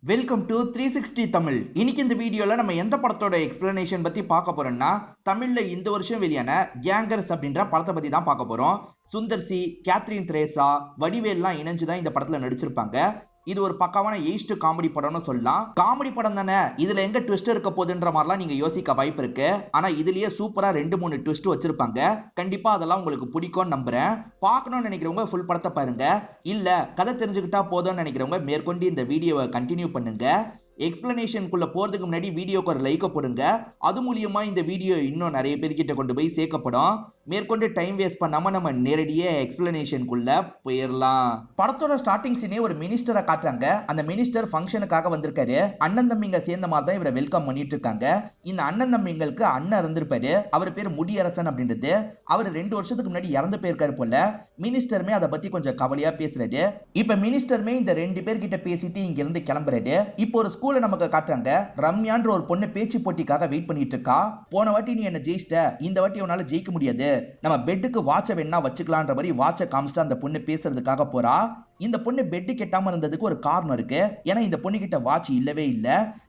Welcome to 360 Tamil. இன்னைக்கு இந்த வீடியோல நம்ம எந்த படத்தோட எக்ஸ்பிளனேஷன் பத்தி பார்க்க போறோம்னா, தமிழ்ல இந்த வருஷம் வெளியான கேங்கர்ஸ் அப்படின்ற படத்தை பத்தி தான் பார்க்க போறோம். சுந்தர் சி, கேத்ரின் திரேசா, வடிவேல்லாம் இணைஞ்சு தான் இந்த படத்துல நடிச்சிருப்பாங்க. இது ஒரு பக்காவான ஏஸ்ட் காமெடி படம்னு சொல்லலாம். காமெடி படம் தானே, இதுல எங்க ட்விஸ்ட் இருக்க போகுதுன்ற மாதிரிலாம் நீங்க யோசிக்க வாய்ப்பு இருக்கு. ஆனா இதுலயே சூப்பரா 2-3 ட்விஸ்ட் வச்சிருப்பாங்க. கண்டிப்பா அதெல்லாம் உங்களுக்கு பிடிக்கும்னு நம்புறேன். பார்க்கணும்னு நினைக்கிறவங்க ஃபுல் படத்தை பாருங்க. இல்ல கதை தெரிஞ்சுக்கிட்டா போதும்னு நினைக்கிறவங்க மேற்கொண்டு இந்த வீடியோவை கண்டினியூ பண்ணுங்க. எக்ஸ்பிளனேஷனுக்குள்ள போறதுக்கு முன்னாடி வீடியோக்கு ஒரு லைக் போடுங்க. அது மூலியமா இந்த வீடியோ இன்னும் நிறைய பேர்கிட்ட கொண்டு போய் சேர்க்கப்படும். மேற்கொண்டு டைம் வேஸ்ட் பண்ணாம நம்ம நேரடியா எக்ஸ்பிளனேஷனுக்குள்ள போயிடலாம். படத்தோட ஸ்டார்டிங் சீனே ஒரு மினிஸ்டரை காட்டுறாங்க. அந்த மினிஸ்டர் ஃபங்க்ஷனுக்காக வந்திருக்காரு. அண்ணன் தம்பிங்க சேர்ந்த மாதிரி தான் இவரை வெல்கம் பண்ணிட்டு இருக்காங்க. இந்த அண்ணன் தம்பிங்களுக்கு அண்ணன் இருந்திருப்பாரு. அவர் பேர் முடியரசன் அப்படின்றது. அவர் 2 வருஷத்துக்கு முன்னாடி இறந்து போயிருக்காரு போல. மினிஸ்டருமே அதை பத்தி கொஞ்சம் கவலையா பேசுறாரு. இப்ப மினிஸ்டருமே இந்த 2 பேர்கிட்ட பேசிட்டு இங்க இருந்து கிளம்புறாரு. இப்போ ஒரு ஸ்கூல்ல நமக்கு காட்டுறாங்க. ரம்யான்ற ஒரு பொண்ணு பேச்சு போட்டிக்காக வெயிட் பண்ணிட்டு இருக்கா. போன வாட்டி நீ என்ன ஜெயிச்சிட்ட, இந்த வாட்டி உன்னால ஜெயிக்க முடியாது, நம்ம பெட்டுக்கு வாட்ச வேணா வச்சுக்கலான்ற மாதிரி வாட்ச காமிச்சிட்டு அந்த பொண்ணு பேசுறதுக்காக போறா. இந்த பொண்ணு பெட்டு கெட்டாம இருந்ததுக்கு ஒரு காரணம் இருக்கு. ஏன்னா இந்த பொண்ணு கிட்ட வாட்ச் இல்லவே இல்ல.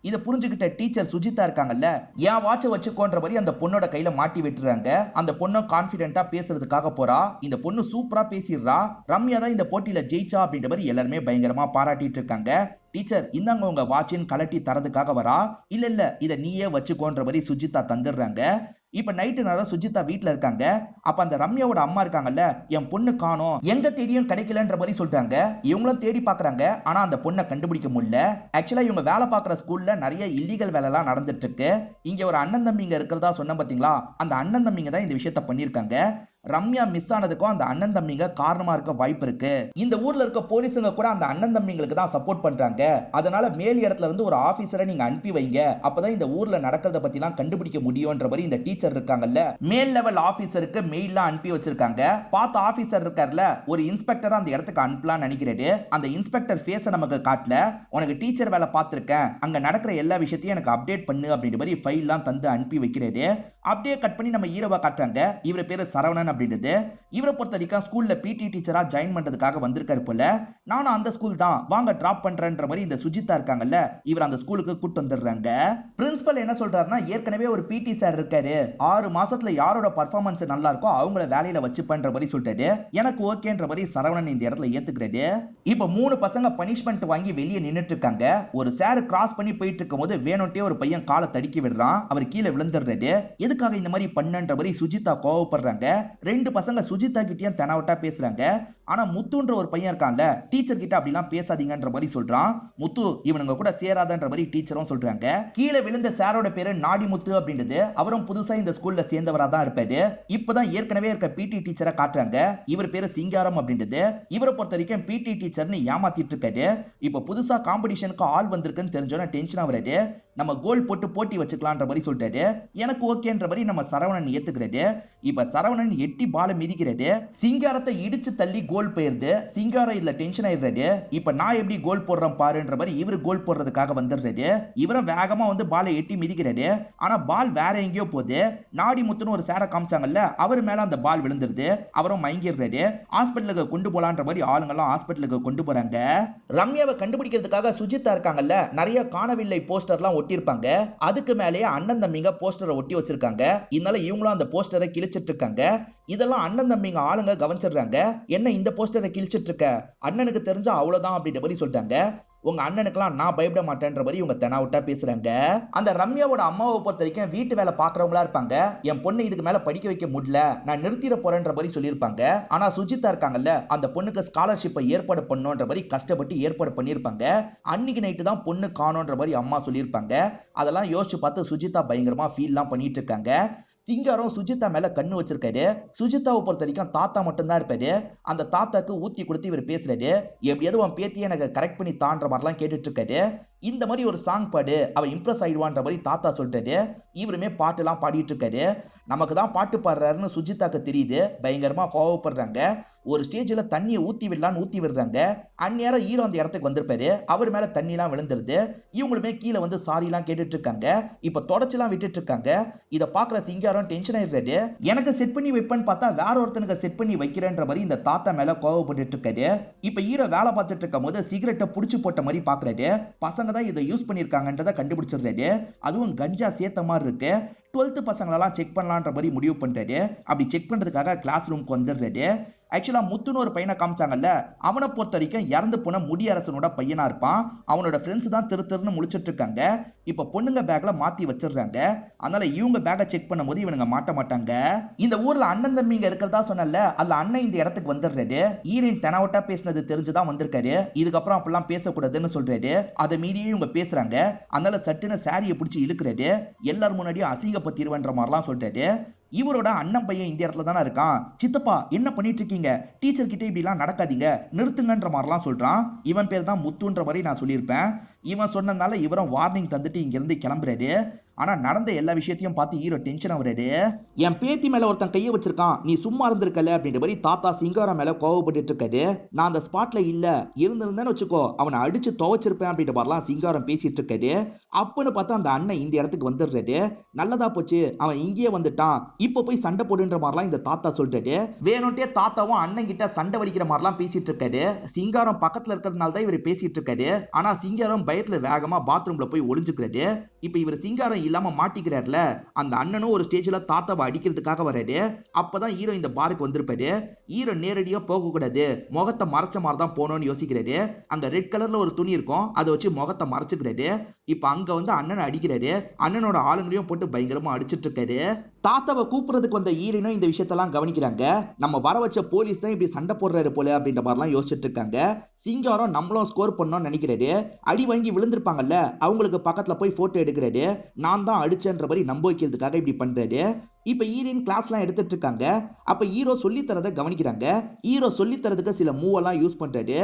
இதை புரிஞ்சுக்கிட்ட டீச்சர் சுஜிதா இருக்காங்கல்ல, ஏன் வாட்ச வச்சுக்கோன்ற மாதிரி அந்த பொண்ணோட கையில மாட்டி விட்டுறாங்க. அந்த பொண்ணு கான்பிடென்ட்டா பேசுறதுக்காக போறா. இந்த பொண்ணு சூப்பரா பேசிடுறா. ரம்யா தான் இந்த போட்டியில ஜெயிச்சா அப்படின்ற மாதிரி எல்லாருமே பயங்கரமா பாராட்டிட்டு இருக்காங்க. டீச்சர் இந்தாங்க உங்க வாட்சின் கலட்டி தரதுக்காக வரா. இல்ல இத நீயே வச்சுக்கோன்ற மாதிரி சுஜிதா தந்துடுறாங்க. இப்ப நைட்டு நேரம் சுஜிதா வீட்டுல இருக்காங்க. அப்ப அந்த ரம்யாவோட அம்மா இருக்காங்கல்ல, என் பொண்ணு காணோம், எங்க தேடியும் கிடைக்கலன்ற மாதிரி சொல்றாங்க. இவங்களும் தேடி பாக்குறாங்க. ஆனா அந்த பொண்ணை கண்டுபிடிக்க முடியல. ஆக்சுவலா இவங்க வேலை பார்க்குற ஸ்கூல்ல நிறைய இல்லீகல் வேலை எல்லாம் நடந்துட்டு இருக்கு. இங்க ஒரு அண்ணன் தம்பிங்க இருக்கிறதா சொன்ன பாத்தீங்களா, அந்த அண்ணன் தம்பிங்க தான் இந்த விஷயத்த பண்ணிருக்காங்க. ரம்யா மிஸ் ஆனதுக்கும் அந்த அண்ணன் தம்பிங்க காரணமா இருக்க வாய்ப்பு இருக்கு. இந்த ஊர்ல இருக்க போலீஸுங்க கூட அந்த அண்ணன் தம்பிங்களுக்கு தான் சப்போர்ட் பண்றாங்க. அதனால மேல் இடத்துல இருந்து ஒரு ஆபீசரை நீங்க அனுப்பி வைங்க. அப்பதான் இந்த ஊர்ல நடக்கிறத பத்தி எல்லாம் கண்டுபிடிக்க முடியும்ன்ற மாதிரி இந்த டீச்சர் இருக்காங்கல்ல, மேல் லெவல் ஆபீசருக்கு மெயில்லாம் அனுப்பி வச்சிருக்காங்க. பார்த்த ஆபீசர் இருக்கார்ல, ஒரு இன்ஸ்பெக்டர் அந்த இடத்துக்கு அனுப்பலாம்னு நினைக்கிறாரு. அந்த இன்ஸ்பெக்டர் ஃபேஸ நமக்கு காட்டல. உனக்கு டீச்சர் வேலை பார்த்திருக்கேன், அங்க நடக்கிற எல்லா விஷயத்தையும் எனக்கு அப்டேட் பண்ணு அப்படின்ற மாதிரி ஃபைல் எல்லாம் தந்து அனுப்பி வைக்கிறாரு. அப்படியே கட் பண்ணி நம்ம ஹீரோவா காட்டுறாங்க. இவர் பேரு சரவணன் அப்படின்றது. இவரை பொறுத்த வரைக்கும் ஸ்கூல்ல பிடி டீச்சரா ஜாயின் பண்றதுக்காக வந்திருக்காரு போல. நானும் அந்த ஸ்கூல் தான், வாங்க டிராப் பண்றேன்ற மாதிரி இந்த சுஜிதா இருக்காங்கல்ல, இவர் அந்த ஸ்கூலுக்கு கூட்டு வந்துடுறாங்க. பிரின்சிபல் என்ன சொல்றாருன்னா, ஏற்கனவே ஒரு பிடி சார் இருக்காரு, 6 மாசத்துல யாரோட பர்ஃபார்மன்ஸ் நல்லா இருக்கோ அவங்கள வேலையில வச்சு பண்ற மாதிரி சொல்லிட்டாரு. எனக்கு ஓகேன்ற மாதிரி சரவணன் இந்த இடத்துல ஏத்துக்கிறாரு. இப்ப 3 பசங்க பனிஷ்மெண்ட் வாங்கி வெளியே நின்னுட்டு இருக்காங்க. ஒரு சார் கிராஸ் பண்ணி போயிட்டு இருக்கும் போது வேணும்ட்டே ஒரு பையன் காலை தடுக்கி விடுறான். அவர் கீழே விழுந்துடுறாரு. எதுக்காக இந்த மாதிரி பண்ணன்ற மாதிரி சுஜிதா கோவப்படுறாங்க. 2 பசங்க சுஜிதா கிட்டயும் தெனாவட்டா பேசுறாங்க. ஆனா முத்துன்ற ஒரு பையன் இருக்கான்ல, டீச்சர் கிட்ட அப்படிலாம் பேசாதீங்கன்ற மாதிரி சொல்றான். முத்து இவனுங்க கூட சேராதன்ற மாதிரி டீச்சரும் சொல்றாங்க. கீழே விழுந்த சாரோட பேரு நாடிமுத்து அப்படின்றது. அவரும் புதுசா இந்த ஸ்கூல்ல சேர்ந்தவரா தான் இருப்பாரு. இப்பதான் ஏற்கனவே இருக்க பிடி டீச்சரை காட்டுறாங்க. இவர் பேரு சிங்காரம் அப்படின்றது. இவரை பொறுத்த வரைக்கும் பிடி டீச்சர்னு ஏமாத்திட்டு இருக்காரு. இப்ப புதுசா காம்படிஷனுக்கு ஆள் வந்திருக்குன்னு தெரிஞ்சோன்னா டென்ஷன் ஆகுறாரு. நம்ம கோல் போட்டு போட்டி வச்சுக்கலான்ற மாதிரி சொல்லிட்டாரு. எனக்கு ஓகேன்ற மாதிரி நம்ம சரவணன் ஏத்துக்கிறாரு. இப்ப சரவணன் எட்டி பால மிதிக்கிறாரு. சிங்காரத்தை இடிச்சு தள்ளி கோல் போயிருது. சிங்காரம் இதுல டென்ஷன் ஆயிடுறாரு. இப்ப நான் எப்படி கோல் போடுறேன் பாருன்ற மாதிரி இவரு கோல் போடுறதுக்காக வந்துடுறாரு. இவரும் வேகமா வந்து பாலை எட்டி மிதிக்கிறாரு. ஆனா பால் வேற எங்கேயோ போகுது. நாடிமுத்துன்னு ஒரு சேர காமிச்சாங்கல்ல, அவர் மேல அந்த பால் விழுந்துருது. அவரும் மயங்கிடுறாரு. ஹாஸ்பிட்டலுக்கு கொண்டு போலான்ற மாதிரி ஆளுங்கெல்லாம் ஹாஸ்பிட்டலுக்கு கொண்டு போறாங்க. ரம்யாவை கண்டுபிடிக்கிறதுக்காக சுஜிதா இருக்காங்கல்ல, நிறைய காணவில்லை போஸ்டர்லாம் ஒட்டியிருப்பாங்க. அதுக்கு மேலேயே அண்ணன் தம்பிங்க போஸ்டரை ஒட்டி வச்சிருக்காங்க. இதனால இவங்களும் அந்த போஸ்டரை கிழிச்சிட்டு இருக்காங்க. இதெல்லாம் அண்ணன் தம்பிங்க ஆளுங்க கவனிச்சிடுறாங்க. என்ன இந்த போஸ்டரை கிழிச்சிட்டு இருக்க, அண்ணனுக்கு தெரிஞ்சா அவ்வளவுதான் அப்படின்ற மாதிரி சொல்லிட்டாங்க. உங்க அண்ணனுக்குலாம் நான் பயப்பட மாட்டேன்ற மாதிரி இவங்க தெனாவட்டா பேசுறாங்க. அந்த ரம்யாவோட அம்மாவை பொறுத்த வரைக்கும் வீட்டு வேலை பாக்குறவங்களா இருப்பாங்க. என் பொண்ணு இதுக்கு மேல படிக்க வைக்க முடியல, நான் நிறுத்திட போறேன்ற மாதிரி சொல்லியிருப்பாங்க. ஆனா சுஜிதா இருக்காங்கல்ல, அந்த பொண்ணுக்கு ஸ்காலர்ஷிப்பை ஏற்பாடு பண்ணுன்ற மாதிரி கஷ்டப்பட்டு ஏற்பாடு பண்ணியிருப்பாங்க. அன்னைக்கு நைட்டு தான் பொண்ணு காணோன்ற மாதிரி அம்மா சொல்லியிருப்பாங்க. அதெல்லாம் யோசிச்சு பார்த்து சுஜிதா பயங்கரமா ஃபீல்லாம் பண்ணிட்டு இருக்காங்க. சிங்காரம் சுஜிதா மேல கண்ணு வச்சிருக்காரு. சுஜிதாவை பொறுத்த வரைக்கும் தாத்தா மட்டும்தான் இருப்பாரு. அந்த தாத்தாக்கு ஊத்தி கொடுத்து இவர் பேசுறாரு. எப்படியாவது உன் பேத்தியை எனக்கு கரெக்ட் பண்ணி தான்ற மாதிரிலாம் கேட்டுட்டு இருக்காரு. இந்த மாதிரி ஒரு சாங் பாடு, அவ இம்ப்ரெஸ் ஆயிடுவான்ற மாதிரி தாத்தா சொல்லிட்டாரு. இவருமே பாட்டு எல்லாம் பாடிட்டு இருக்காரு. நமக்கு தான் பாட்டு பாடுறாருன்னு சுஜிதாக்கு தெரியுது. பயங்கரமா கோவப்படுறாங்க. ஒரு ஸ்டேஜ்ல தண்ணியை ஊத்தி விடலான்னு ஊத்தி விடுறாங்க. அந்நேரம் ஹீரோ அந்த இடத்துக்கு வந்திருப்பாரு. அவர் மேல தண்ணி எல்லாம் விழுந்துருது. இவங்களுமே கீழே வந்து சாரி எல்லாம் கேட்டுட்டு இருக்காங்க. இப்ப தொடச்செல்லாம் விட்டுட்டு இருக்காங்க. இத பாக்குற சிங்காரம் டென்ஷன் ஆயிடுறாரு. எனக்கு செட் பண்ணி வைப்பேன்னு பார்த்தா வேற ஒருத்தனுக்கு செட் பண்ணி வைக்கிறேன்ற மாதிரி இந்த தாத்தா மேல கோவப்பட்டு இருக்காரு. இப்ப ஹீரோ வேலை பார்த்துட்டு இருக்கும் போது சிகரெட்டை புடிச்சு போட்ட மாதிரி பாக்குறாரு. பசங்க பசங்க தான் இதை யூஸ் பண்ணிருக்காங்கன்றத கண்டுபிடிச்சிடுறாரு. அதுவும் கஞ்சா சேர்த்த மாதிரி இருக்கு. 12th பசங்களெல்லாம் செக் பண்ணலான்ற மாதிரி முடிவு பண்றாரு. அப்படி செக் பண்றதுக்காக கிளாஸ் ரூம்க்கு வந்துடுறாரு. ஆக்சுவலா முத்துன்னு ஒரு பையனை காமிச்சாங்கல்ல, அவனை பொறுத்த வரைக்கும் இறந்து போன முடியரசனோட பையனா இருப்பான். அவனோட ஃப்ரெண்ட்ஸ் தான் திருன்னு முழிச்சிட்டு இருக்காங்க. இப்ப பொண்ணுங்க பேக்ல மாத்தி வச்சிடுறாங்க. அதனால இவங்க பேக்கை செக் பண்ணும்போது இவனுங்க மாட்ட மாட்டாங்க. இந்த ஊர்ல அண்ணன் தம்பிங்க இருக்கிறதா சொன்னல, அதுல அண்ணன் இந்த இடத்துக்கு வந்துடுறாரு. ஈரின் தெனாவட்டா பேசினது தெரிஞ்சுதான் வந்திருக்காரு. இதுக்கப்புறம் அப்படிலாம் பேசக்கூடாதுன்னு சொல்றாரு. அதை மீறியே இவங்க பேசுறாங்க. அதனால சட்டுன்னு சாரியை பிடிச்சி இழுக்கிறாரு. எல்லாரும் முன்னாடியும் அசிங்கப்பத்திருவன்ற மாதிரிலாம் சொல்றாரு. இவரோட அண்ணன் பையன் இந்த இடத்துல தானே இருக்கான். சித்தப்பா என்ன பண்ணிட்டு இருக்கீங்க, டீச்சர் கிட்ட இப்படி எல்லாம் நடக்காதீங்க, நிறுத்துங்கன்ற மாதிரிலாம் சொல்றான். இவன் பேர் தான் முத்துன்ற மாதிரி நான் சொல்லியிருப்பேன். இவன் சொன்னதுனால இவரும் வார்னிங் தந்துட்டு இங்க இருந்து கிளம்புறாரு. ஆனா நடந்த எல்லா விஷயத்தையும் பார்த்து ஹீரோ டென்ஷன் ஆகுறாரு. என் பேத்தி மேல ஒருத்தன் கையை வச்சிருக்கான், நீ சும்மா இருந்திருக்கல அப்படின்ற மாதிரி தாத்தா சிங்காரம் மேல கோவப்பட்டு இருக்காரு. நான் அந்த ஸ்பாட்ல இல்ல, இருந்திருந்தேன்னு வச்சுக்கோ அவனை அடிச்சு துவைச்சிருப்பேன் அப்படின்ற மாதிரிலாம் சிங்காரம் பேசிட்டு இருக்காரு. அப்பன்னு பார்த்தா அந்த அண்ணன் இந்த இடத்துக்கு வந்துடுறாரு. நல்லதா போச்சு, அவன் இங்கேயே வந்துட்டான், இப்ப போய் சண்டை போடுன்ற மாதிரிலாம் இந்த தாத்தா சொல்றாரு. வேணும்ட்டே தாத்தாவும் அண்ணன் கிட்ட சண்டை வலிக்கிற மாதிரிலாம் பேசிட்டு இருக்காரு. சிங்காரம் பக்கத்துல இருக்கிறதுனால தான் இவர் பேசிட்டு இருக்காரு. ஆனா சிங்காரம் பயத்துல வேகமா பாத்ரூம்ல போய் ஒளிஞ்சுக்கிறாரு. இப்ப இவர் சிங்காரம் இல்லாம மாட்டிக்கிறார்ல, அந்த அண்ணனும் ஒரு ஸ்டேஜ்ல தாத்தாவை அடிக்கிறதுக்காக வராரு. அப்பதான் ஹீரோ இந்த பாருக்கு வந்திருப்பாரு. ஹீரோ நேரடியா போக கூடாது, முகத்தை மறைச்ச மாதிரி தான் போகணும்னு யோசிக்கிறாரு. அங்க ரெட் கலர்ல ஒரு துணி இருக்கும், அதை வச்சு முகத்தை மறைச்சுக்கிறாரு. இப்ப அங்க வந்து அண்ணனை அடிக்கிறாரு. அண்ணனோட ஆளுங்களையும் போட்டு பயங்கரமா அடிச்சிட்டு இருக்காரு. தாத்தாவை கூப்பிடுறதுக்கு வந்த ஈரனும் இந்த விஷயத்தெல்லாம் கவனிக்கிறாங்க. நம்ம வர வச்ச போலீஸ் தான் இப்படி சண்டை போடுறாரு போல அப்படின்ற மாதிரிலாம் யோசிச்சுட்டு இருக்காங்க. சிங்காரம் நம்மளும் ஸ்கோர் பண்ணோம்னு நினைக்கிறாரு. அடி வாங்கி விழுந்திருப்பாங்கல்ல, அவங்களுக்கு பக்கத்துல போய் போட்டோ எடுக்கிறாரு. நான் தான் அடிச்சேன்ற மாதிரி நம்ப வைக்கிறதுக்காக இப்படி பண்றாரு. இப்ப ஈரின் கிளாஸ்லாம் எடுத்துட்டு இருக்காங்க. அப்ப ஹீரோ சொல்லி தரதை கவனிக்கிறாங்க. ஹீரோ சொல்லி தரதுக்கு சில மூவெல்லாம் யூஸ் பண்றாரு.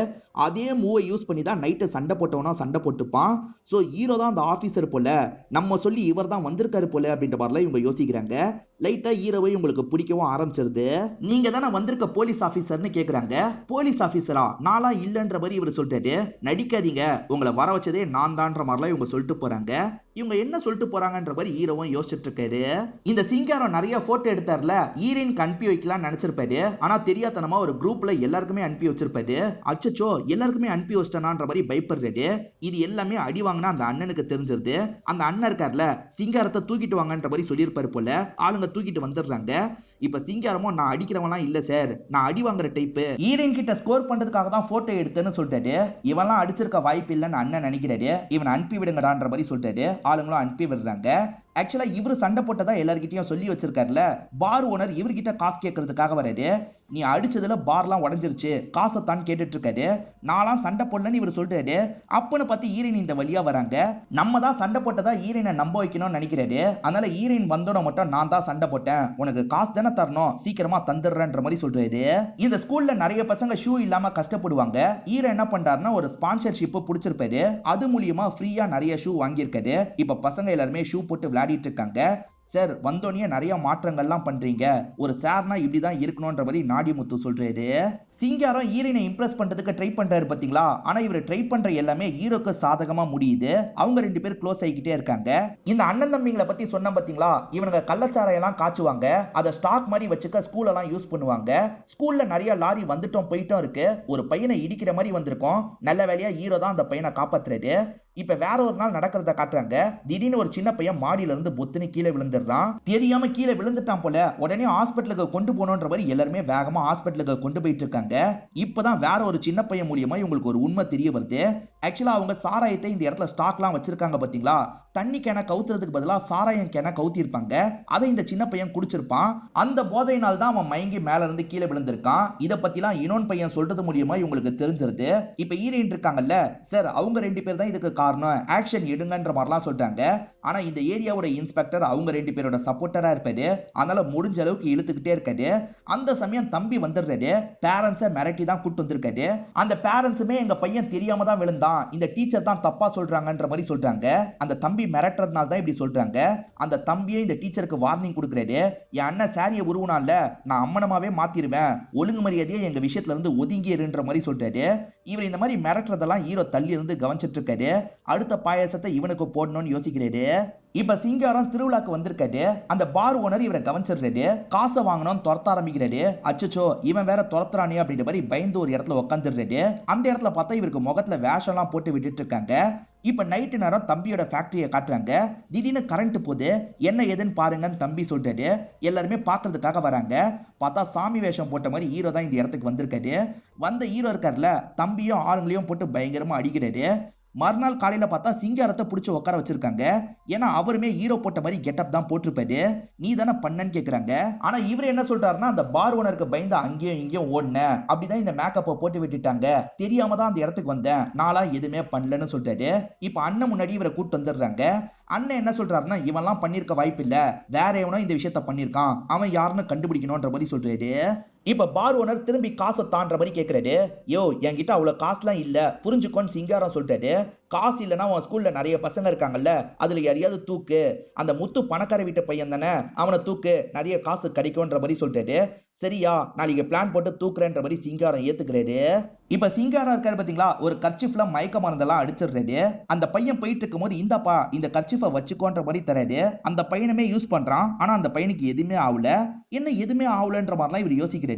அதே மூவை யூஸ் பண்ணி தான் நைட்டு சண்டை போட்டவனா சண்டை போட்டுப்பான். சோ ஹீரோ தான் அந்த ஆபீசர் போல, நம்ம சொல்லி இவர் தான் வந்திருக்காரு போல அப்படின்ற மாதிரிலாம் இவங்க யோசிக்கிறாங்க. லைட்டா ஹீரோவை உங்களுக்கு பிடிக்கவும் ஆரம்பிச்சிருது. நீங்க தானே வந்திருக்க போலீஸ் ஆபீசர்னு கேக்குறாங்க. போலீஸ் ஆபீசரா, நாளா இல்லன்ற மாதிரி இவர் சொல்றாரு. நடிக்காதீங்க, உங்களை வர வச்சதே நான் தான்ற மாதிரிலாம் இவங்க சொல்லிட்டு போறாங்க. இவங்க என்ன சொல்லிட்டு போறாங்கன்ற மாதிரி ஹீரோவும் யோசிச்சுட்டு இருக்காரு. இந்த சிங்காரம் நிறைய போட்டோ எடுத்தார்ல, ஈரினுக்கு அனுப்பி வைக்கலாம் நினைச்சிருப்பாரு. ஆனா தெரியாதனமா ஒரு குரூப்ல எல்லாருக்குமே அனுப்பி வச்சிருப்பாரு. அச்சச்சோ எல்லாருக்குமே அனுப்பி வச்சிட்டானான்ற மாதிரி பயப்படுறாரு. இது எல்லாமே அடி வாங்கினா அந்த அண்ணனுக்கு தெரிஞ்சிருது. அந்த அண்ணன் இருக்கார்ல, சிங்காரத்தை தூக்கிட்டு வாங்கன்ற மாதிரி சொல்லியிருப்பாரு போல. ஆளுங்க தூக்கிட்டு வந்துடுறாங்க. இப்ப சிங்காரமும் நான் அடிக்கிறவன்லாம் இல்ல சார், நான் அடி வாங்குற டைப், ஈரன் கிட்ட ஸ்கோர் பண்றதுக்காக தான் போட்டோ எடுத்தேன்னு சொல்றாரு. இவன்லாம் அடிச்சிருக்க வாய்ப்பு இல்லைன்னு அண்ணன் நினைக்கிறாரு. இவன் அனுப்பி விடுங்கடான்ற மாதிரி சொல்றாரு. ஆளுங்களும் அனுப்பி விடுறாங்க. ஆக்சுவலா இவரு சண்டை போட்டதா எல்லார்கிட்டயும் சொல்லி வச்சிருக்காருல. பார் ஓனர் இவர்கிட்ட காசு கேட்கறதுக்காக வராரு. நீ அடிச்சதுல பார்லாம் உடஞ்சிருச்சு, காசை தான் கேட்டுட்டு இருக்காரு. நான்லாம் சண்டை போடலன்னு இவர் சொல்றாரு. அப்பன்னு பார்த்து ஈரன் இந்த வழியா வராங்க. நம்ம தான் சண்டை போட்டதா ஈரனை நம்ப வைக்கணும்னு நினைக்கிறாரு. அதனால ஈரன் வந்தோட மட்டும் நான் தான் சண்டை போட்டேன், உனக்கு காசு தானே தரணும், சீக்கிரமா தந்துடுறேன்ற மாதிரி சொல்றாரு. இந்த ஸ்கூல்ல நிறைய பசங்க ஷூ இல்லாம கஷ்டப்படுவாங்க. ஈரன் என்ன பண்றாருன்னா ஒரு ஸ்பான்சர்ஷிப் பிடிச்சிருப்பாரு. அது மூலியமா ஃப்ரீயா நிறைய ஷூ வாங்கியிருக்காரு. இப்ப பசங்க எல்லாருமே ஷூ போட்டு விளையாடிட்டு இருக்காங்க. சார் வந்தோடனே நிறைய மாற்றங்கள்லாம் பண்றீங்க, ஒரு சார்னா இப்படிதான் இருக்கணும்ன்ற மாதிரி நாடிமுத்து சொல்றாரு. சிங்காரம் ஈரனை இம்ப்ரெஸ் பண்றதுக்கு ட்ரை பண்றாரு பாத்தீங்களா. ஆனா இவர் ட்ரை பண்ற எல்லாமே ஹீரோக்கு சாதகமா முடியுது. அவங்க ரெண்டு பேரும் க்ளோஸ் ஆகிக்கிட்டே இருக்காங்க. இந்த அண்ணன் தம்பிங்களை பத்தி சொன்ன பாத்தீங்களா, இவனுங்க கள்ளச்சாரையெல்லாம் காய்ச்சுவாங்க. அதை ஸ்டாக் மாதிரி வச்சுக்க ஸ்கூல் எல்லாம் யூஸ் பண்ணுவாங்க. ஸ்கூல்ல நிறைய லாரி வந்துட்டோம் போயிட்டோம் இருக்கு. ஒரு பையனை இடிக்கிற மாதிரி வந்திருக்கும். நல்ல வேலையா ஹீரோ தான் அந்த பையனை காப்பாத்துறாரு. இப்ப வேற ஒரு நாள் நடக்கிறத காட்டுறாங்க. திடீர்னு ஒரு சின்ன பையன் மாடியில இருந்து பொத்துன்னு கீழே விழுந்துடுறான். தெரியாம கீழே விழுந்துட்டான் போல. உடனே ஹாஸ்பிட்டலுக்கு கொண்டு போனோன்ற மாதிரி எல்லாருமே வேகமா ஹாஸ்பிட்டலுக்கு கொண்டு போயிட்டு இருக்காங்க. இப்பதான் வேற ஒரு சின்ன பையன் மூலியமா இவங்களுக்கு ஒரு உண்மை தெரிய வருது. ஆக்சுவலா அவங்க சாராயத்தை இந்த இடத்துல ஸ்டாக்லாம் வச்சிருக்காங்க பாத்தீங்களா. தண்ணி கேன கவுத்துறதுக்கு பதிலா சாராயம் கேன கவுத்தி இருப்பாங்க. அதை இந்த சின்ன பையன் குடிச்சிருப்பான். அந்த போதையினால் தான் அவன் மயங்கி மேல இருந்து கீழே விழுந்திருக்கான். இத பத்திலாம் இன்னொன்னு பையன் சொல்றது மூலியமா இவங்களுக்கு தெரிஞ்சிருது. இப்ப ஈரன் இருக்காங்கல்ல சார், அவங்க ரெண்டு பேர் தான் இதுக்கு காரணம், ஆக்ஷன் எடுங்கன்ற மாதிரிலாம் சொல்றாங்க. ஆனா இந்த ஏரியாவோட இன்ஸ்பெக்டர் அவங்க ரெண்டு பேரோட சப்போர்ட்டரா இருப்பாரு. அதனால முடிஞ்ச அளவுக்கு இழுத்துக்கிட்டே இருக்காரு. அந்த சமயம் தம்பி வந்துடுறாரு. பேரண்ட்ஸை மிரட்டி தான் கூட்டு வந்திருக்காரு. அந்த பேரண்ட்ஸுமே எங்க பையன் தெரியாம தான் விழுந்தான், இந்த டீச்சர் தான் தப்பா சொல்றாங்கன்ற மாதிரி சொல்றாங்க. அந்த தம்பி மிரட்டுறதுனால தான் இப்படி சொல்றாங்க. அந்த தம்பியே இந்த டீச்சருக்கு வார்னிங் கொடுக்குறாரு. என் அண்ணன் சாரிய உருவனால நான் அம்மனமாவே மாத்திருவேன், ஒழுங்கு மரியாதையே எங்க விஷயத்துல இருந்து ஒதுங்கி இருன்ற மாதிரி சொல்றாரு. இவர் இந்த மாதிரி மிரட்டுறதெல்லாம் ஹீரோ தள்ளி இருந்து கவனிச்சிட்டு இருக்காரு. அடுத்த பாயாசத்தை இவனுக்கு போடணும்னு யோசிக்கிறாரு. இப்ப சிங்காரம் திருவிழாக்கு வந்திருக்காரு. அந்த பார் ஓனர் இவரை கவனிச்சிடுறாரு. காசை வாங்கணும் துரத்த ஆரம்பிக்கிறாரு. அச்சச்சோ இவன் வேற துரத்துறானே அப்படின்ற மாதிரி பயந்து ஒரு இடத்துல உட்காந்துடுறாரு. அந்த இடத்துல பார்த்தா இவருக்கு முகத்துல வேஷம் எல்லாம் போட்டு விட்டுட்டு இருக்காங்க. இப்ப நைட்டு நேரம் தம்பியோட ஃபேக்டரியை காட்டுறாங்க. திடீர்னு கரண்ட் போகுது. என்ன ஏதுன்னு பாருங்கன்னு தம்பி சொல்றாரு. எல்லாருமே பாக்குறதுக்காக வராங்க. பார்த்தா சாமி வேஷம் போட்ட மாதிரி ஹீரோ தான் இந்த இடத்துக்கு வந்திருக்காரு. வந்த ஹீரோ இருக்காருல, தம்பியும் ஆளுங்களையும் போட்டு பயங்கரமா அடிக்கிறாரு. மறுநாள் காலையில பார்த்தா சிங்காரத்தை பிடிச்சி உட்கார வச்சிருக்காங்க. ஏன்னா அவருமே ஹீரோ போட்ட மாதிரி கெட்டப் தான் போட்டிருப்பாரு. நீ தானே பண்ணன்னு கேக்குறாங்க. ஆனா இவர் என்ன சொல்றாருன்னா, அந்த பார் ஓனருக்கு பயந்து அங்கேயும் இங்கேயும் ஓடுன, அப்படிதான் இந்த மேக்கப்பை போட்டு விட்டுட்டாங்க, தெரியாம தான் அந்த இடத்துக்கு வந்தேன், நாளா எதுவுமே பண்ணலன்னு சொல்றாரு. இப்ப அண்ணன் முன்னாடி இவரை கூட்டு வந்துடுறாங்க. அண்ணன் என்ன சொல்றாருன்னா, இவன்லாம் பண்ணிருக்க வாய்ப்பு இல்ல, வேற எவனோ இந்த விஷயத்த பண்ணிருக்கான், அவன் யாருன்னு கண்டுபிடிக்கணும்ன்ற மாதிரி சொல்றாரு. இப்ப பார் ஓனர் திரும்பி காசை தான்ற மாதிரி கேக்குறாரு. யோ என்கிட்ட அவ்வளவு காசுலாம் இல்ல புரிஞ்சுக்கோன்னு சிங்காரம் சொல்லிட்டாரு. காசு இல்லைன்னா உன் ஸ்கூல்ல நிறைய பசங்க இருக்காங்கல்ல, அதுல யாரையாவது தூக்கு, அந்த முத்து பணக்கார வீட்டு பையன் தானே, அவனை தூக்கு, நிறைய காசு கிடைக்கும்ன்ற மாதிரி சொல்லிட்டாரு. சரியா நாளைக்கு பிளான் போட்டு தூக்குறேன்ற மாதிரி சிங்காரம் ஏத்துக்கிறாரு. இப்ப சிங்காரம் இருக்காரு பாத்தீங்களா, ஒரு கர்ச்சிஃப்ல மயக்க மருந்தெல்லாம் அடிச்சிடுறாரு. அந்த பையன் போயிட்டு இருக்கும் போது இந்தாப்பா இந்த கர்ச்சிஃபை வச்சுக்கோன்ற மாதிரி தராரு. அந்த பையனுமே யூஸ் பண்றான். ஆனா அந்த பையனுக்கு எதுவுமே ஆகல. என்ன எதுவுமே ஆகலன்ற மாதிரிலாம் இவர் யோசிக்கிறாரு.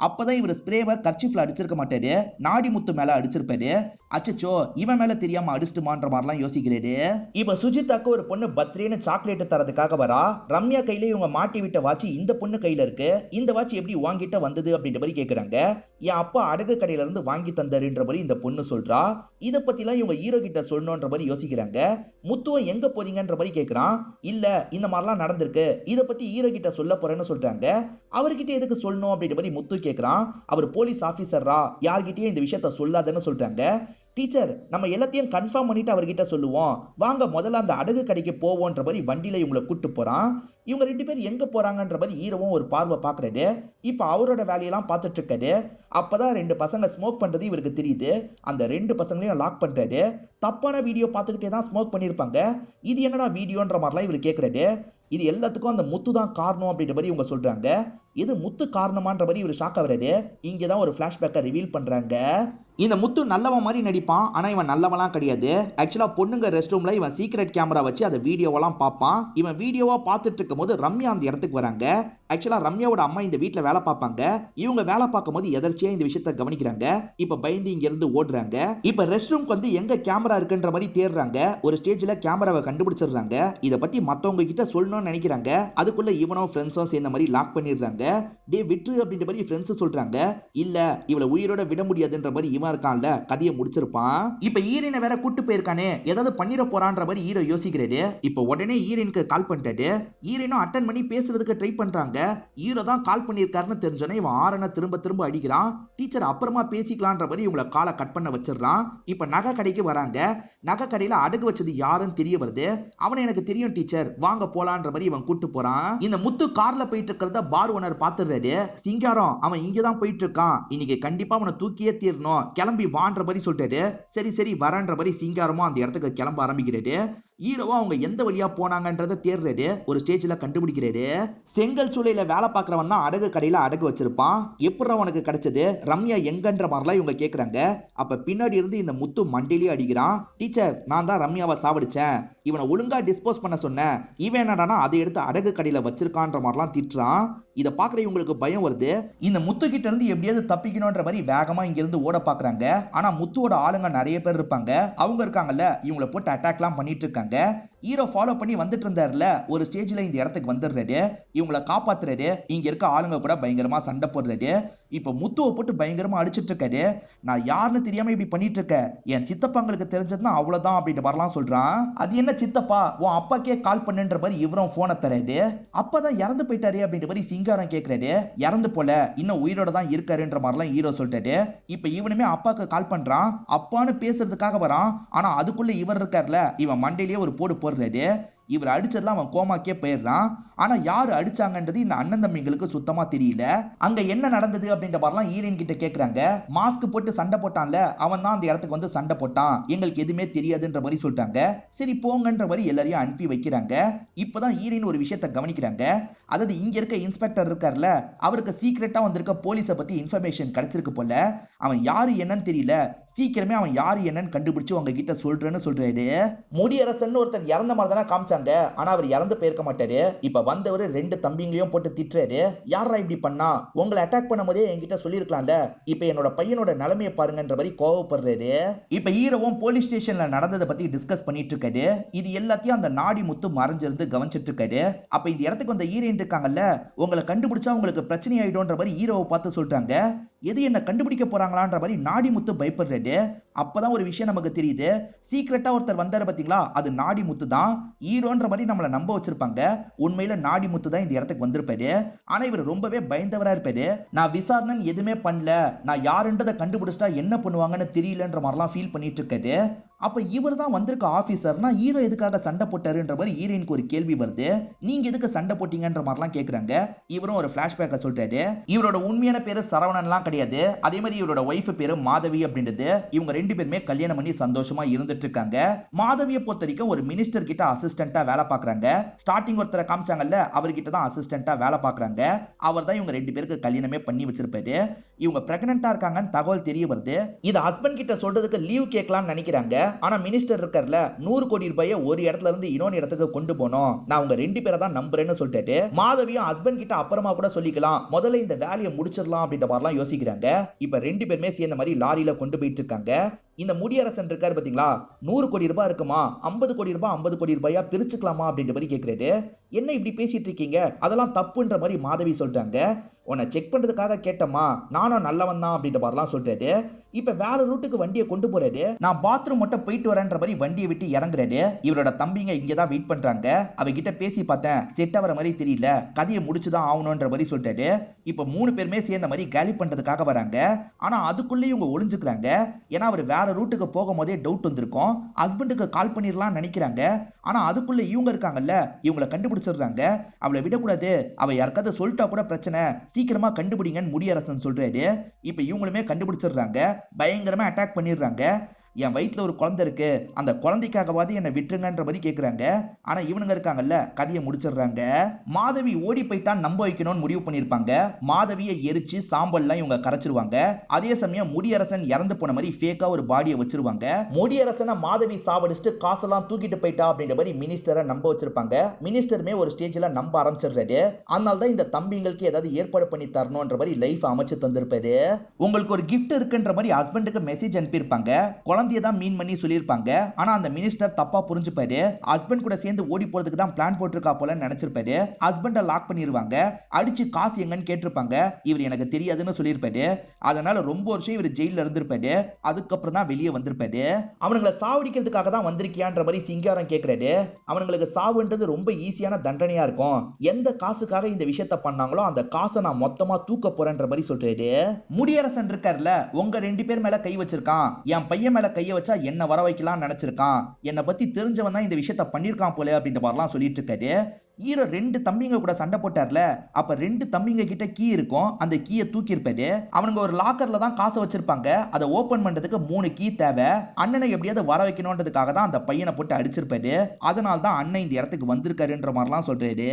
அப்பதான் இவர் ஸ்ப்ரேவை கர்ச்சிஃப்ல அடிச்சிருக்க மாட்டாரு, நாடி முத்து மேல அடிச்சிருப்பாரு. அச்சச்சோ இவன் மேல தெரியாம அடிச்சுட்டுமான்ற மாதிரிலாம் யோசிக்கிறாரு. இப்ப சுஜிதாக்கு ஒரு பொண்ணு பர்த்டேன்னு சாக்லேட் தரதுக்காக வரா. ரம்யா கையில இவங்க மாட்டி விட்ட வாட்சி இந்த பொண்ணு கையில இருக்கு. இந்த வாட்சி எப்படி வாங்கிட்ட வந்தது அப்படின்ற மாதிரி கேக்குறாங்க. என் அப்பா அடகு கடையில இருந்து வாங்கி தந்தாருன்ற மாதிரி இந்த பொண்ணு சொல்றா. இத பத்தி எல்லாம் இவங்க ஹீரோ கிட்ட சொல்லணும்ன்ற மாதிரி யோசிக்கிறாங்க. முத்துவ எங்க போறீங்கன்ற மாதிரி கேக்குறான். இல்ல இந்த மாதிரிலாம் நடந்திருக்கு, இத பத்தி ஹீரோ கிட்ட சொல்ல போறேன்னு சொல்றாங்க. அவர்கிட்ட எதுக்கு சொல்லணும் அப்படின்ற மாதிரி முத்து கேக்குறான். அவர் போலீஸ் ஆபீசரா, யார்கிட்டயும் இந்த விஷயத்த சொல்லாதன்னு சொல்றாங்க. டீச்சர் நம்ம எல்லாத்தையும் கன்ஃபார்ம் பண்ணிட்டு அவர்கிட்ட சொல்லுவோம், வாங்க முதல்ல அந்த அடகு கடைக்கு போவோன்ற மாதிரி வண்டியில இவங்களை கூட்டு போறான். இவங்க ரெண்டு பேர் எங்க போறாங்கன்ற மாதிரி ஹீரோவும் ஒரு பார்வை பாக்குறாரு. இப்ப அவரோட வேலையெல்லாம் பார்த்துட்டு இருக்காரு. அப்பதான் ரெண்டு பசங்க ஸ்மோக் பண்றது இவருக்கு தெரியுது. அந்த ரெண்டு பசங்களையும் லாக் பண்றாரு. தப்பான வீடியோ பார்த்துக்கிட்டே தான் ஸ்மோக் பண்ணிருப்பாங்க. இது என்னடா வீடியோன்ற மாதிரிலாம் இவர் கேக்குறாரு. இது எல்லாத்துக்கும் அந்த முத்து தான் காரணம் அப்படின்ற மாதிரி இவங்க சொல்றாங்க. இது முத்து காரணமான்ற மாதிரி இவர் ஷாக் ஆகுறாரு. இங்கதான் ஒரு பிளாஷ்பேக்கை ரிவீல் பண்றாங்க. இந்த முத்து நல்லவன் மாதிரி நடிப்பான், ஆனா இவன் நல்லவெல்லாம் கிடையாது. ஆக்சுவலா பொண்ணுங்க ரெஸ்ட் ரூம்ல இவன் சீக்ரெட் கேமரா வச்சு அந்த வீடியோவெல்லாம் பார்ப்பான். இவன் வீடியோவா பார்த்துட்டு இருக்கும் போது ரம்யா அந்த இடத்துக்கு வராங்க. ஆக்சுவலா ரம்யாவோட அம்மா இந்த வீட்டுல வேலை பார்ப்பாங்க. இவங்க வேலை பார்க்கும் போது எதர்ச்சியா இந்த விஷயத்த கவனிக்கிறாங்க. இப்ப பயந்து இங்க இருந்து ஓடுறாங்க. இப்ப ரெஸ்ட் ரூம்க்கு வந்து எங்க கேமரா இருக்குன்ற மாதிரி தேடுறாங்க. ஒரு ஸ்டேஜ்ல கேமராவை கண்டுபிடிச்சிடுறாங்க. இத பத்தி மத்தவங்க கிட்ட சொல்லணும்னு நினைக்கிறாங்க. அதுக்குள்ள இவனும் ஃப்ரெண்ட்ஸும் சேர்ந்த மாதிரி லாக் பண்ணிடுறாங்க. டே விட்ரு அப்படின்ற மாதிரி ஃப்ரெண்ட்ஸ் சொல்றாங்க. இல்ல இவளை உயிரோட விட முடியாதுன்ற மாதிரி இவன் இருக்கான்ல, கதையை முடிச்சிருப்பான். இப்ப ஈரனை வேற கூட்டு போயிருக்கானே, ஏதாவது பண்ணிட போறான்ற மாதிரி ஹீரோ யோசிக்கிறாரு. இப்ப உடனே ஈரனுக்கு கால் பண்ணிட்டாரு. ஈரனும் அட்டன் பண்ணி பேசுறதுக்கு ட்ரை பண்றாங்க. ஹீரோ தான் கால் பண்ணிருக்காருன்னு தெரிஞ்சோன்னே இவன் ஆரனை திரும்ப திரும்ப அடிக்கிறான். டீச்சர் அப்புறமா பேசிக்கலான்ற மாதிரி இவங்களை காலை கட் பண்ண வச்சிடறான். இப்ப நகை கடைக்கு வராங்க. நகை கடையில அடகு வச்சது யாருன்னு தெரிய வருது. அவனை எனக்கு தெரியும் டீச்சர், வாங்க போலான்ற மாதிரி இவன் கூட்டு போறான். இந்த முத்து கார்ல போயிட்டு இருக்கிறத பார் ஓனர் பாத்துறாரு. சிங்காரம் அவன் இங்கதான் போயிட்டு இருக்கான், இன்னைக்கு கண்டிப்பா அவனை தூக்கியே தீரணும், கிளம்பி வான்ற மாதிரி சொல்லிட்டாரு. சரி சரி வரன்ற மாதிரி சிங்காரமும் அந்த இடத்துக்கு கிளம்ப ஆரம்பிக்கிறாரு. ஹீரோவா அவங்க எந்த வழியா போனாங்கன்றத தேடுறாரு. ஒரு ஸ்டேஜ்ல கண்டுபிடிக்கிறாரு. செங்கல் சூளையில வேலை பார்க்கறவன் தான் அடகு கடையில அடகு வச்சிருப்பான். எப்படி அவனுக்கு கிடைச்சது, ரம்யா எங்கன்ற மாதிரிலாம் இவங்க கேக்குறாங்க. அப்ப பின்னாடி இருந்து இந்த முத்து மண்டிலேயே அடிக்கிறான். டீச்சர் நான் தான் ரம்யாவை சாவடிச்சேன், இவனை ஒழுங்கா டிஸ்போஸ் பண்ண சொன்னேன், இவன் என்னடானா அதை எடுத்து அடகு கடையில வச்சிருக்கான்ற மாதிரிலாம் திட்டுறான். இதை பாக்குற இவங்களுக்கு பயம் வருது. இந்த முத்து கிட்ட இருந்து எப்படியாவது தப்பிக்கணும்ன்ற மாதிரி வேகமா இங்க இருந்து ஓட பாக்குறாங்க. ஆனா முத்துவோட ஆளுங்க நிறைய பேர் இருப்பாங்க. அவங்க இருக்காங்கல்ல, இவங்களை போட்டு அட்டாக் எல்லாம் பண்ணிட்டு இருக்காங்க. ஹீரோ ஃபாலோ பண்ணி வந்துட்டு இருந்தாருல, ஒரு ஸ்டேஜ்ல இந்த இடத்துக்கு வந்துடுறாரு. இவங்களை காப்பாத்துறாரு. இங்க இருக்க ஆளுங்க கூட பயங்கரமா சண்டை போடுறாரு. இப்ப முத்துவை போட்டு பயங்கரமா அடிச்சிட்டு இருக்காரு. நான் யாருன்னு தெரியாம இப்படி பண்ணிட்டு இருக்கேன், என் சித்தப்பாங்களுக்கு தெரிஞ்சதுன்னா அவ்வளவுதான் அப்படின்ற மாதிரிலாம் சொல்றான். அது என்ன சித்தப்பா, உன் அப்பாக்கே கால் பண்ணுன்ற மாதிரி இவரும் போனை தராரு. அப்பதான் இறந்து போயிட்டாரு அப்படின்ற மாதிரி சிங்காரம் கேட்கிறாரு. இறந்து போல, இன்னும் உயிரோட தான் இருக்காருன்ற மாதிரிலாம் ஹீரோ சொல்லிட்டாரு. இப்ப இவனுமே அப்பாக்கு கால் பண்றான். அப்பான்னு பேசுறதுக்காக வரான். ஆனா அதுக்குள்ள இவர் இருக்காருல, இவன் மண்டையிலேயே ஒரு போடு போடுறாரு. இவர் அடிச்சதுலாம் அவன் கோமாக்கே போயிடுறான். ஆனா யாரு அடிச்சாங்கன்றது இந்த அண்ணன் தம்பிங்களுக்கு சுத்தமா தெரியல. அங்க என்ன நடந்தது அப்படின்ற மாதிரிலாம் ஹீரோயின் கிட்ட கேக்குறாங்க. மாஸ்க் போட்டு சண்டை போட்டான்ல, அவன் தான் அந்த இடத்துக்கு வந்து சண்டை போட்டான், எங்களுக்கு எதுவுமே தெரியாதுன்ற மாதிரி சொல்லிட்டாங்க. சரி போங்கன்ற மாதிரி எல்லாரையும் அனுப்பி வைக்கிறாங்க. இப்பதான் ஹீரோயின் ஒரு விஷயத்த கவனிக்கிறாங்க. அதாவது இங்க இருக்க இன்ஸ்பெக்டர் இருக்காருல, அவருக்கு சீக்கிரட்டா வந்திருக்க போலீஸை பத்தி இன்ஃபர்மேஷன் கிடைச்சிருக்கு போல. அவன் யாரு என்னன்னு தெரியல, சீக்கிரமே அவன் யாரு என்னன்னு கண்டுபிடிச்சு உங்ககிட்ட சொல்றேன்னு சொல்றாரு. முடியரசன் ஒருத்தன் இறந்த மாதிரி தானே காமிச்சாங்க, ஆனா அவர் இறந்து போயிருக்க மாட்டாரு. இப்ப வந்தவர் 2 தம்பிங்களையும் போட்டு திட்டுறாரு. யாரா இப்படி பண்ணா, உங்களை அட்டாக் பண்ணும் போதே என்கிட்ட சொல்லிருக்கலாம்ல, இப்ப என்னோட பையனோட நிலைமையை பாருங்கன்ற மாதிரி கோவப்படுறாரு. இப்ப ஹீரோவும் போலீஸ் ஸ்டேஷன்ல நடந்ததை பத்தி டிஸ்கஸ் பண்ணிட்டு இருக்காரு. இது எல்லாத்தையும் அந்த நாடி முத்து மறைஞ்சிருந்து கவனிச்சிட்டு இருக்காரு. அப்ப இந்த இடத்துக்கு வந்த ஹீரோயின் இருக்காங்கல்ல, உங்களை கண்டுபிடிச்சா உங்களுக்கு பிரச்சனை ஆயிடும்ன்ற மாதிரி ஹீரோவை பார்த்து சொல்றாங்க. எது என்ன கண்டுபிடிக்க போறாங்களான்ற மாதிரி நாடி முத்து பயப்படுறாரு. அப்பதான் ஒரு விஷயம் நமக்கு தெரியுது, சீக்கிரட்டா ஒருத்தர் வந்தாரு பாத்தீங்களா, அது நாடி முத்து தான். ஹீரோன்ற மாதிரி நம்மள நம்ப வச்சிருப்பாங்க, உண்மையில நாடி முத்து தான் இந்த இடத்துக்கு வந்திருப்பாரு. ஆனா இவர் ரொம்பவே பயந்தவரா இருப்பாரு. நான் விசாரணை எதுவுமே பண்ணல, நான் யாருன்றதை கண்டுபிடிச்சிட்டா என்ன பண்ணுவாங்கன்னு தெரியலன்ற மாதிரிலாம் ஃபீல் பண்ணிட்டு இருக்காரு. அப்ப இவர் தான் வந்திருக்க ஆபீசர்னா ஹீரோ எதுக்காக சண்டை போட்டாருன்ற மாதிரி ஹீரோயினுக்கு ஒரு கேள்வி வருது. நீங்க எதுக்கு சண்டை போட்டீங்கன்ற மாதிரிலாம் கேக்குறாங்க. இவரும் ஒரு பிளாஷ்பேக்க சொல்றாரு. இவரோட உண்மையான பேரு சரவணன்லாம் கிடையாது, அதே மாதிரி இவரோட ஒய்ஃப் பேரு மாதவி அப்படின்றது. இவங்க 2 பேருமே கல்யாணம் பண்ணி சந்தோஷமா இருந்துட்டு இருக்காங்க. மாதவியை பொறுத்த வரைக்கும் ஒரு மினிஸ்டர் கிட்ட அசிஸ்டண்டா வேலை பாக்குறாங்க. ஸ்டார்டிங் ஒருத்தரை காமிச்சாங்கல்ல, அவர்கிட்ட தான் அசிஸ்டண்டா வேலை பாக்குறாங்க. அவர் தான் இவங்க 2 பேருக்கு கல்யாணமே பண்ணி வச்சிருப்பாரு. இவங்க பிரெக்னெண்டா இருக்காங்கன்னு தகவல் தெரிய வருது. இது ஹஸ்பண்ட் கிட்ட சொல்றதுக்கு லீவ் கேட்கலாம்னு நினைக்கிறாங்க. ஆனா மினிஸ்டர் இருக்கார்ல, 100 கோடி ரூபாயை ஒரு இடத்துல இருந்து இன்னொரு இடத்துக்கு கொண்டு போனோம், நான் உங்க 2 பேரை தான் நம்புறேன்னு சொல்லிட்டு மாதவியும் ஹஸ்பண்ட் கிட்ட அப்புறமா கூட சொல்லிக்கலாம், முதல்ல இந்த வேலையை முடிச்சிடலாம் அப்படின்ற மாதிரிலாம் யோசிக்கிறாங்க. இப்ப 2 பேருமே சேர்ந்த மாதிரி லாரியில கொண்டு போயிட்டு இருக்காங்க. இந்த முடியரசன் இருக்காரு பாத்தீங்களா, 100 கோடி ரூபாய் இருக்குமா, 50 கோடி ரூபாய் 50 கோடி ரூபாயா பிரிச்சுக்கலாமா அப்படின்ற மாதிரி கேட்கிறாரு. என்ன இப்படி பேசிட்டு இருக்கீங்க, அதெல்லாம் தப்புன்ற மாதிரி மாதவி சொல்றாங்க. உன்னை செக் பண்றதுக்காக கேட்டமா, நானும் நல்லவன் தான் அப்படின்ற மாதிரிலாம் சொல்றாரு. இப்ப வேற ரூட்டுக்கு வண்டியை கொண்டு போறாரு. நான் பாத்ரூம் மட்டும் போயிட்டு வரேன்ற மாதிரி வண்டியை விட்டு இறங்குறாரு. இவரோட தம்பிங்க இங்கதான் வெயிட் பண்றாங்க. அவகிட்ட பேசி பார்த்தேன், செட் ஆகிற மாதிரி தெரியல, கதையை முடிச்சுதான் ஆகணும்ன்ற மாதிரி சொல்றாரு. இப்ப 3 பேருமே சேர்ந்த மாதிரி கேலி பண்றதுக்காக வராங்க. ஆனா அதுக்குள்ளே இவங்க ஒளிஞ்சுக்கிறாங்க. ஏன்னா அவர் வேற ரூட்டுக்கு போகும்போதே டவுட் வந்திருக்கும், ஹஸ்பண்டுக்கு கால் பண்ணிடலாம் நினைக்கிறாங்க. ஆனா அதுக்குள்ள இவங்க இருக்காங்கல்ல, இவங்களை கண்டுபிடிச்சிடுறாங்க. அவளை விடக்கூடாது, அவ யாருக்காவது சொல்லிட்டா கூட பிரச்சனை, சீக்கிரமா கண்டுபிடிங்கன்னு முடியரசன் சொல்றாரு. இப்ப இவங்களுமே கண்டுபிடிச்சிடுறாங்க, பயங்கரமா அட்டாக் பண்ணிடுறாங்க. என் வயிற்றுல ஒரு குழந்தை இருக்கு, அந்த குழந்தைக்காகவாது என்னை விட்டுருங்கன்ற மாதிரி கேட்குறாங்க. ஆனா இவனுங்க இருக்காங்கல்ல, கதையை முடிச்சிடுறாங்க. மாதவி ஓடி போயிட்டான் நம்ப வைக்கணும்னு முடிவு பண்ணியிருப்பாங்க. மாதவியை எரிச்சு சாம்பல்லாம் இவங்க கரைச்சிருவாங்க. அதே சமயம் முடியரசன் இறந்து போன மாதிரி ஃபேக்கா ஒரு பாடியை வச்சிருவாங்க. முடியரசனை மாதவி சாவடிச்சுட்டு காசெல்லாம் தூக்கிட்டு போயிட்டா அப்படின்ற மாதிரி மினிஸ்டரை நம்ப வச்சிருப்பாங்க. மினிஸ்டருமே ஒரு ஸ்டேஜ்ல நம்ப ஆரம்பிச்சிடுறாரு. அதனால தான் இந்த தம்பிங்களுக்கு ஏதாவது ஏற்பாடு பண்ணி தரணும்ன்ற மாதிரி லைஃப் அமைச்சு தந்திருப்பாரு. உங்களுக்கு ஒரு கிஃப்ட் இருக்குன்ற மாதிரி ஹஸ்பண்டுக்கு மெசேஜ் அனுப்பியிருப்பாங்க. குழந்தையை தான் மீன் பண்ணி சொல்லியிருப்பாங்க. ஆனா அந்த மினிஸ்டர் தப்பா புரிஞ்சுப்பாரு. ஹஸ்பண்ட் கூட சேர்ந்து ஓடி போறதுக்கு தான் பிளான் போட்டிருக்கா போல நினைச்சிருப்பாரு. ஹஸ்பண்ட லாக் பண்ணிருவாங்க. அடிச்சு காசு எங்கன்னு கேட்டிருப்பாங்க. இவர் எனக்கு தெரியாதுன்னு சொல்லியிருப்பாரு. அதனால ரொம்ப வருஷம் இவர் ஜெயில இருந்திருப்பாரு. அதுக்கப்புறம் தான் வெளியே வந்திருப்பாரு. அவனுங்களை சாவடிக்கிறதுக்காக தான் வந்திருக்கியான்ற மாதிரி சிங்காரம் கேட்கிறாரு. அவனுங்களுக்கு சாவுன்றது ரொம்ப ஈஸியான தண்டனையா இருக்கும். எந்த காசுக்காக இந்த விஷயத்த பண்ணாங்களோ அந்த காசை நான் மொத்தமா தூக்க போறேன்ற மாதிரி சொல்றாரு. முடியரசன் இருக்கார்ல, உங்க 2 பேர் மேல கை வச்சிருக்கான், என் பையன் மேல கைய வச்சா என்ன வர வைக்கலாம் நினைச்சிருக்கான், என்னை பத்தி தெரிஞ்சவன் தான் இந்த விஷயத்த பண்ணிருக்கான் போல அப்படின்ற மாதிரிலாம் சொல்லிட்டு இருக்காரு. ஹீரோ 2 தம்பிங்க கூட சண்டை போட்டார்ல, அப்ப 2 தம்பிங்க கிட்ட கீ இருக்கும். அந்த கீயை தூக்கி இருப்பாரு. அவனுங்க ஒரு லாக்கர்ல தான் காசை வச்சிருப்பாங்க. அதை ஓபன் பண்றதுக்கு 3 கீ தேவை. அண்ணனை எப்படியாவது வர வைக்கணும்ன்றதுக்காக தான் அந்த பையனை போட்டு அடிச்சிருப்பாரு. அதனால தான் அண்ணன் இந்த இடத்துக்கு வந்திருக்காருன்ற மாதிரிலாம் சொல்றாரு.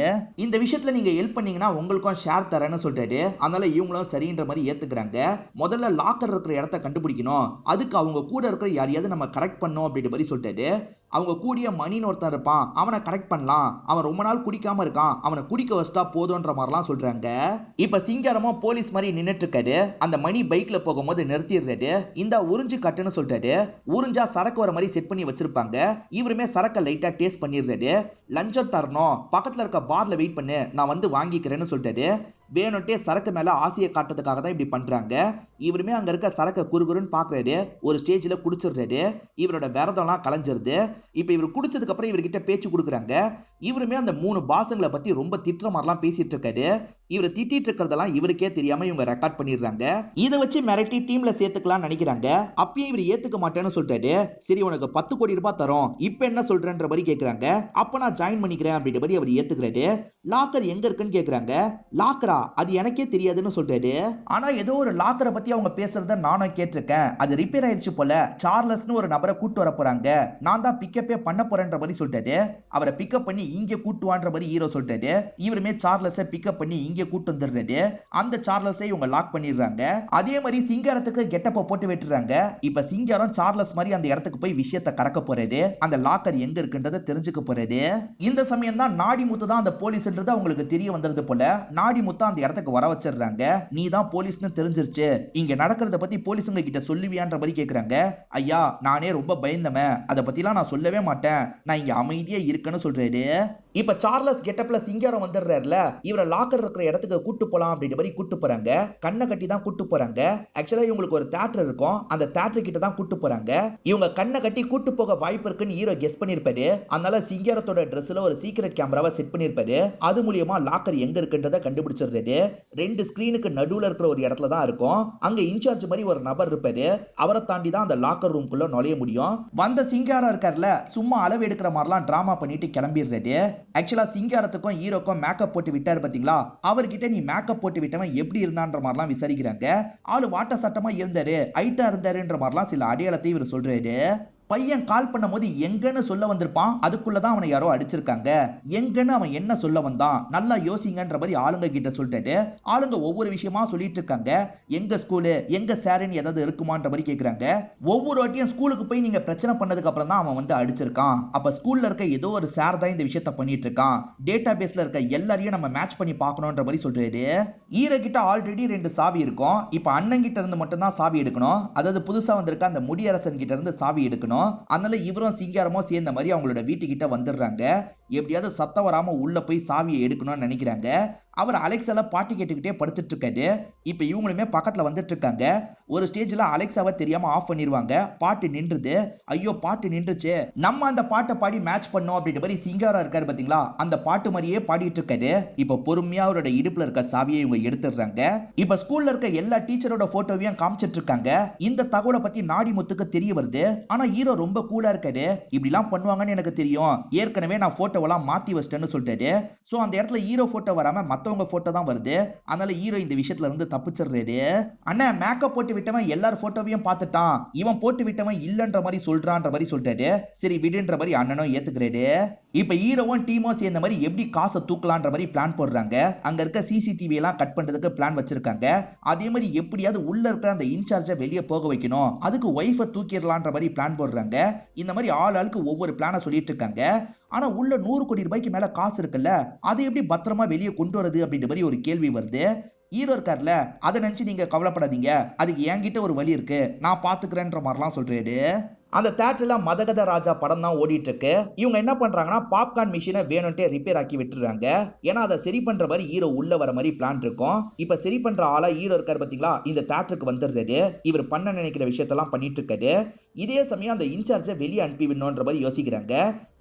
இந்த விஷயத்துல நீங்க ஹெல்ப் பண்ணீங்கன்னா உங்களுக்கும் ஷேர் தரேன்னு சொல்றாரு. அதனால இவங்களும் சரின்ற மாதிரி ஏத்துக்கிறாங்க. முதல்ல லாக்கர் இருக்கிற இடத்த கண்டுபிடிக்கணும், அதுக்கு அவங்க கூட இருக்கிற யாரையாவது நம்ம கரெக்ட் பண்ணோம் அப்படின்ற மாதிரி சொல்றாரு. அவங்க கூடிய மணின்னு ஒருத்தன் இருப்பான், அவனை கரெக்ட் பண்ணலாம், அவன் ரொம்ப நாள் குடிக்காம இருக்கான், அவனை குடிக்க வச்சிட்டா போதும்ன்ற மாதிரிலாம் சொல்றாங்க. இப்ப சிங்காரமும் போலீஸ் மாதிரி நின்னுட்டு இருக்காரு. அந்த மணி பைக்ல போகும்போது நிறுத்திடுறாரு. இந்த உறிஞ்சு கட்டுன்னு சொல்றாரு. உறிஞ்சா சரக்கு வர மாதிரி செட் பண்ணி வச்சிருப்பாங்க. இவருமே சரக்கை லைட்டா டேஸ்ட் பண்ணிடுறாரு. லஞ்சம் தரணும், பக்கத்துல இருக்க பார்ல வெயிட் பண்ணு, நான் வந்து வாங்கிக்கிறேன்னு சொல்றாரு. வேணுட்டே சரக்கு மேல ஆசையை காட்டுறதுக்காக தான் இப்படி பண்றாங்க. இவருமே அங்க இருக்க சரக்க குறுகுறுன்னு பாக்குறாரு. ஒரு ஸ்டேஜ்ல குடிச்சிடுறாரு. இவரோட விரதம்லாம் கலைஞ்சிருது. இப்ப இவர் குடிச்சதுக்கு அப்புறம் இவர்கிட்ட பேச்சு கொடுக்குறாங்க. இவருமே அந்த 3 பாசங்களை பத்தி ரொம்ப திட்டுற மாதிரிலாம் பேசிட்டு இருக்காரு. இவர் திட்டிட்டு இருக்கிறதெல்லாம் இவருக்கே தெரியாம இவங்க ரெக்கார்ட் பண்ணிடுறாங்க. இதை வச்சு மிரட்டி டீம்ல சேர்த்துக்கலாம் நினைக்கிறாங்க. அப்பயும் இவர் ஏத்துக்க மாட்டேன்னு சொல்லிட்டாரு. சரி உனக்கு 10 கோடி ரூபாய் தரோம், இப்ப என்ன சொல்றேன்ற மாதிரி கேக்குறாங்க. அப்ப நான் ஜாயின் பண்ணிக்கிறேன் அப்படின்ற மாதிரி அவர் ஏத்துக்கிறாரு. லாக்கர் எங்க இருக்குன்னு கேக்குறாங்க. லாக்கரா, அது எனக்கே தெரியாதுன்னு சொல்றாரு. ஆனா ஏதோ ஒரு லாக்கரை பத்தி அவங்க பேசுறத நானும் கேட்டிருக்கேன், அது ரிப்பேர் ஆயிடுச்சு போல, சார்லஸ்னு ஒரு நபரை கூட்டு வர போறாங்க, நான் தான் பிக்கப்பே பண்ண போறேன்ற மாதிரி சொல்லிட்டாரு. அவரை பிக்கப் பண்ணி இங்க கூட்டுவான்ற மாதிரி ஹீரோ சொல்றாரு. இவருமே சார்லஸை பிக்கப் பண்ணி இங்க கூட்டு வந்துடுறாரு. அந்த சார்லஸை இவங்க லாக் பண்ணிடுறாங்க. அதே மாதிரி சிங்காரத்துக்கு கெட்டப்ப போட்டு விட்டுறாங்க. இப்ப சிங்காரம் சார்லஸ் மாதிரி அந்த இடத்துக்கு போய் விஷயத்தை கறக்க போறாரு. அந்த லாக்கர் எங்க இருக்குன்றத தெரிஞ்சுக்க போறாரு. இந்த சமயம் தான் நாடிமுத்து தான் அந்த போலீஸ்ன்றது அவங்களுக்கு தெரிய வந்தது போல நாடிமுத்து அந்த இடத்துக்கு வர வச்சிடுறாங்க. நீ தான் போலீஸ்னு தெரிஞ்சிருச்சு, இங்க நடக்கிறத பத்தி போலீஸுங்க கிட்ட சொல்லுவியான்ற மாதிரி கேக்குறாங்க. ஐயா, நானே ரொம்ப பயந்தவன், அதை பத்திலாம் நான் சொல்லவே மாட்டேன், நான் இங்க அமைதியா இருக்கேன்னு சொல்றாரு. இப்ப சார்லஸ் கெட்டப்ல சிங்காரம் வந்துடுறாருல, இவரை லாக்கர் இருக்கிற இடத்துக்கு கூட்டு போலாம் அப்படின்ற மாதிரி கூட்டு போறாங்க. கண்ணை கட்டி தான் கூட்டு போறாங்க. ஆக்சுவலா இவங்களுக்கு ஒரு தியேட்டர் இருக்கும், அந்த தியேட்டர் கிட்ட தான் கூட்டு போறாங்க. இவங்க கண்ணை கட்டி கூட்டு போக வாய்ப்பு இருக்குன்னு ஹீரோ கெஸ் பண்ணிருப்பாரு. அதனால சிங்காரத்தோட ட்ரெஸ்ல ஒரு சீக்ரெட் கேமராவை செட் பண்ணிருப்பாரு. அது மூலியமா லாக்கர் எங்க இருக்குன்றத கண்டுபிடிச்சிருந்தாரு. 2 ஸ்கிரீனுக்கு நடுவுல இருக்கிற ஒரு இடத்துல தான் இருக்கும். அங்க இன்சார்ஜ் மாதிரி ஒரு நபர் இருப்பாரு. அவரை தாண்டி தான் அந்த லாக்கர் ரூம்குள்ள நுழைய முடியும். வந்த சிங்காரம் இருக்கார்ல, சும்மா அளவு எடுக்கிற மாதிரிலாம் டிராமா பண்ணிட்டு கிளம்பிடுறாரு. ஆக்சுவலா சிங்காரத்துக்கும் ஹீரோக்கும் மேக்கப் போட்டு விட்டாரு பாத்தீங்களா, அவர்கிட்ட நீ மேக்கப் போட்டு விட்டவன் எப்படி இருந்தான்ற மாதிரிலாம் விசாரிக்கிறாங்க. ஆளு வாட்ட சட்டமா இருந்தாரு, ஹைட்டா இருந்தாருன்ற மாதிரிலாம் சில அடையாளத்தை இவர் சொல்றாரு. பையன் கால் பண்ணும் போது எங்கன்னு சொல்ல வந்திருப்பான், அதுக்குள்ளதான் அவனை யாரோ அடிச்சிருக்காங்க. எங்கன்னு அவன் என்ன சொல்ல வந்தான், நல்லா யோசிங்கன்ற மாதிரி ஆளுங்க கிட்ட சொல்லிட்டு ஆளுங்க ஒவ்வொரு விஷயமா சொல்லிட்டு இருக்காங்க. எங்க ஸ்கூலு, எங்க சாருன்னு ஏதாவது இருக்குமான்ற மாதிரி கேக்குறாங்க. ஒவ்வொரு வாட்டியும் ஸ்கூலுக்கு போய் நீங்க பிரச்சனை பண்ணதுக்கு அப்புறம் தான் அவன் வந்து அடிச்சிருக்கான். அப்ப ஸ்கூல்ல இருக்க ஏதோ ஒரு சார் தான் இந்த விஷயத்த பண்ணிட்டு இருக்கான். டேட்டா பேஸ்ல இருக்க எல்லாரையும் நம்ம மேட்ச் பண்ணி பார்க்கணும்ன்ற மாதிரி சொல்றாரு. ஹீரோ கிட்ட ஆல்ரெடி 2 சாவி இருக்கும். இப்ப அண்ணன் கிட்ட இருந்து மட்டும் தான் சாவி எடுக்கணும். அதாவது புதுசா வந்திருக்க அந்த முடியரசன் கிட்ட இருந்து சாவி எடுக்கணும். அதனால இவரும் சிங்காரமும் சேர்ந்த மாதிரி அவங்களோட வீட்டுக்கிட்ட வந்துடுறாங்க. எப்படியாவது சத்தம் வராம உள்ள போய் சாவியை எடுக்கணும்னு நினைக்கிறாங்க. அவர் அலெக்சால பாட்டு கேட்டுக்கிட்டே படுத்துட்டு இருக்காரு. இப்ப இவங்களுமே பக்கத்துல வந்துட்டு இருக்காங்க. ஒரு ஸ்டேஜ்ல அலெக்சாவை தெரியாம ஆஃப் பண்ணிடுவாங்க. பாட்டு நின்றுது. ஐயோ, பாட்டு நின்றுச்சு, நம்ம அந்த பாட்டை பாடி மேட்ச் பண்ணோம் அப்படின்ற மாதிரி சிங்காரம் இருக்காரு பாத்தீங்களா, அந்த பாட்டு மாதிரியே பாடிட்டு இருக்காரு. இப்ப பொறுமையா அவரோட இடுப்புல இருக்க சாவியை இவங்க எடுத்துடுறாங்க. இப்ப ஸ்கூல்ல இருக்க எல்லா டீச்சரோட போட்டோவையும் காமிச்சிட்டு இருக்காங்க. இந்த தகவலை பத்தி நாடிமுத்துக்கு தெரிய வருது. ஆனா ஹீரோ ரொம்ப கூலா இருக்காரு. இப்படி எல்லாம் பண்ணுவாங்கன்னு எனக்கு தெரியும், ஏற்கனவே நான் போட்டோவெல்லாம் மாத்தி வச்சிட்டேன்னு சொல்லிட்டாரு. சோ அந்த இடத்துல ஹீரோ போட்டோ வராம மத்தவங்க போட்டோ தான் வருது. அதனால ஹீரோ இந்த விஷயத்துல இருந்து தப்பிச்சிடுறாரு. அண்ணா, மேக்கப் போட்டு விட்டவன் எல்லார் போட்டோவையும் பார்த்துட்டான், இவன் போட்டு விட்டவன் இல்லன்ற மாதிரி சொல்றான்ற மாதிரி சொல்லிட்டாரு. சரி விடுன்ற மாதிரி அண்ணனும் ஏத்துக்கிறாரு. இப்ப ஹீரோவும் டீமும் சேர்ந்த மாதிரி எப்படி காசை தூக்கலான்ற மாதிரி பிளான் போடுறாங்க. அங்க இருக்க சிசிடிவி எல்லாம் கட் பண்றதுக்கு பிளான் வச்சிருக்காங்க. அதே மாதிரி எப்படியாவது உள்ள இருக்கிற அந்த இன்சார்ஜை வெளியே போக வைக்கணும், அதுக்கு ஒய்ஃபை தூக்கிடலான்ற மாதிரி பிளான் போடுறாங்க. இந்த மாதிரி ஆளுக்கு ஒவ்வொரு பிளான சொல்லிட்டு இருக்காங்க. ஆனா உள்ள 100 கோடி ரூபாய்க்கு மேல காசு இருக்குல்ல, அதை எப்படி பத்திரமா வெளியே கொண்டு வரது அப்படின்ற மாதிரி ஒரு கேள்வி வருது. ஹீரோ இருக்கார்ல, அதை நினைச்சு நீங்க கவலைப்படாதீங்க, அதுக்கு என்கிட்ட ஒரு வழி இருக்கு, நான் பாத்துக்கிறேன்ற மாதிரிலாம் சொல்றாரு. அந்த தியேட்டர்ல மதகத ராஜா படம் தான் ஓடிட்டு இருக்கு. இவங்க என்ன பண்றாங்கன்னா பாப்கார்ன் மிஷினை வேணும்ட்டே ரிப்பேர் ஆக்கி விட்டுறாங்க. ஏன்னா அதை சரி பண்ற மாதிரி ஹீரோ உள்ள வர மாதிரி பிளான் இருக்கும். இப்ப சரி பண்ற ஆளா ஹீரோ இருக்காரு பாத்தீங்களா, இந்த தியேட்டருக்கு வந்துடுறாரு. இவர் பண்ண நினைக்கிற விஷயத்தெல்லாம் பண்ணிட்டு இருக்காரு. இதே சமயம் அந்த இன்சார்ஜை வெளியே அனுப்பி விடணும்ன்ற மாதிரி யோசிக்கிறாங்க.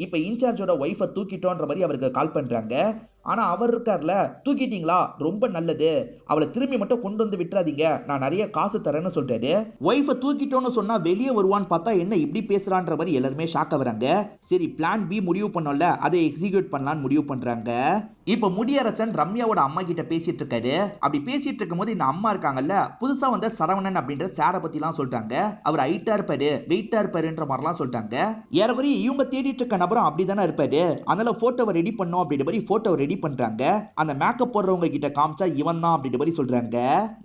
இப்ப இன்சார்ஜோட ஒய்ஃபை தூக்கிட்டோன்ற மாதிரி அவருக்கு கால் பண்றாங்க. ஆனா அவர் இருக்கார்ல, தூக்கிட்டீங்களா, ரொம்ப நல்லது, அவளை திரும்பி மட்டும் கொண்டு வந்து விட்டுறாதீங்க, நான் நிறைய காசு தரேன்னு சொல்றாரு. ஒய்ஃபை தூக்கிட்டோன்னு சொன்னா வெளியே வருவான்னு பார்த்தா என்ன இப்படி பேசுறான்ற மாதிரி எல்லாருமே ஷாக் ஆகுறாங்க. சரி, பிளான் பி முடிவு பண்ணோம்ல, அதை எக்ஸிக்யூட் பண்ணலாம்னு முடிவு பண்றாங்க. இப்ப முடியரசன் ரம்யாவோட அம்மா கிட்ட பேசிட்டு இருக்காரு. அப்படி பேசிட்டு இருக்கும் போது இந்த அம்மா இருக்காங்கல்ல, புதுசா வந்த சரவணன் அப்படின்ற சாரை பத்தி எல்லாம் சொல்லிட்டாங்க. அவர் ஹைட்டா இருப்பாரு, வெயிட்டா இருப்பாருன்ற மாதிரிலாம் சொல்லிட்டாங்க. ஏறக்குறைய இவங்க தேடிட்டு இருக்க நபரும் அப்படிதானே இருப்பாரு. அதனால போட்டோவை ரெடி பண்ணோம் அப்படின்ற மாதிரி போட்டோவை ரெடி பண்றாங்க. அந்த மேக்கப் போடுறவங்க கிட்ட காமிச்சா இவன் தான் அப்படின்ற மாதிரி சொல்றாங்க.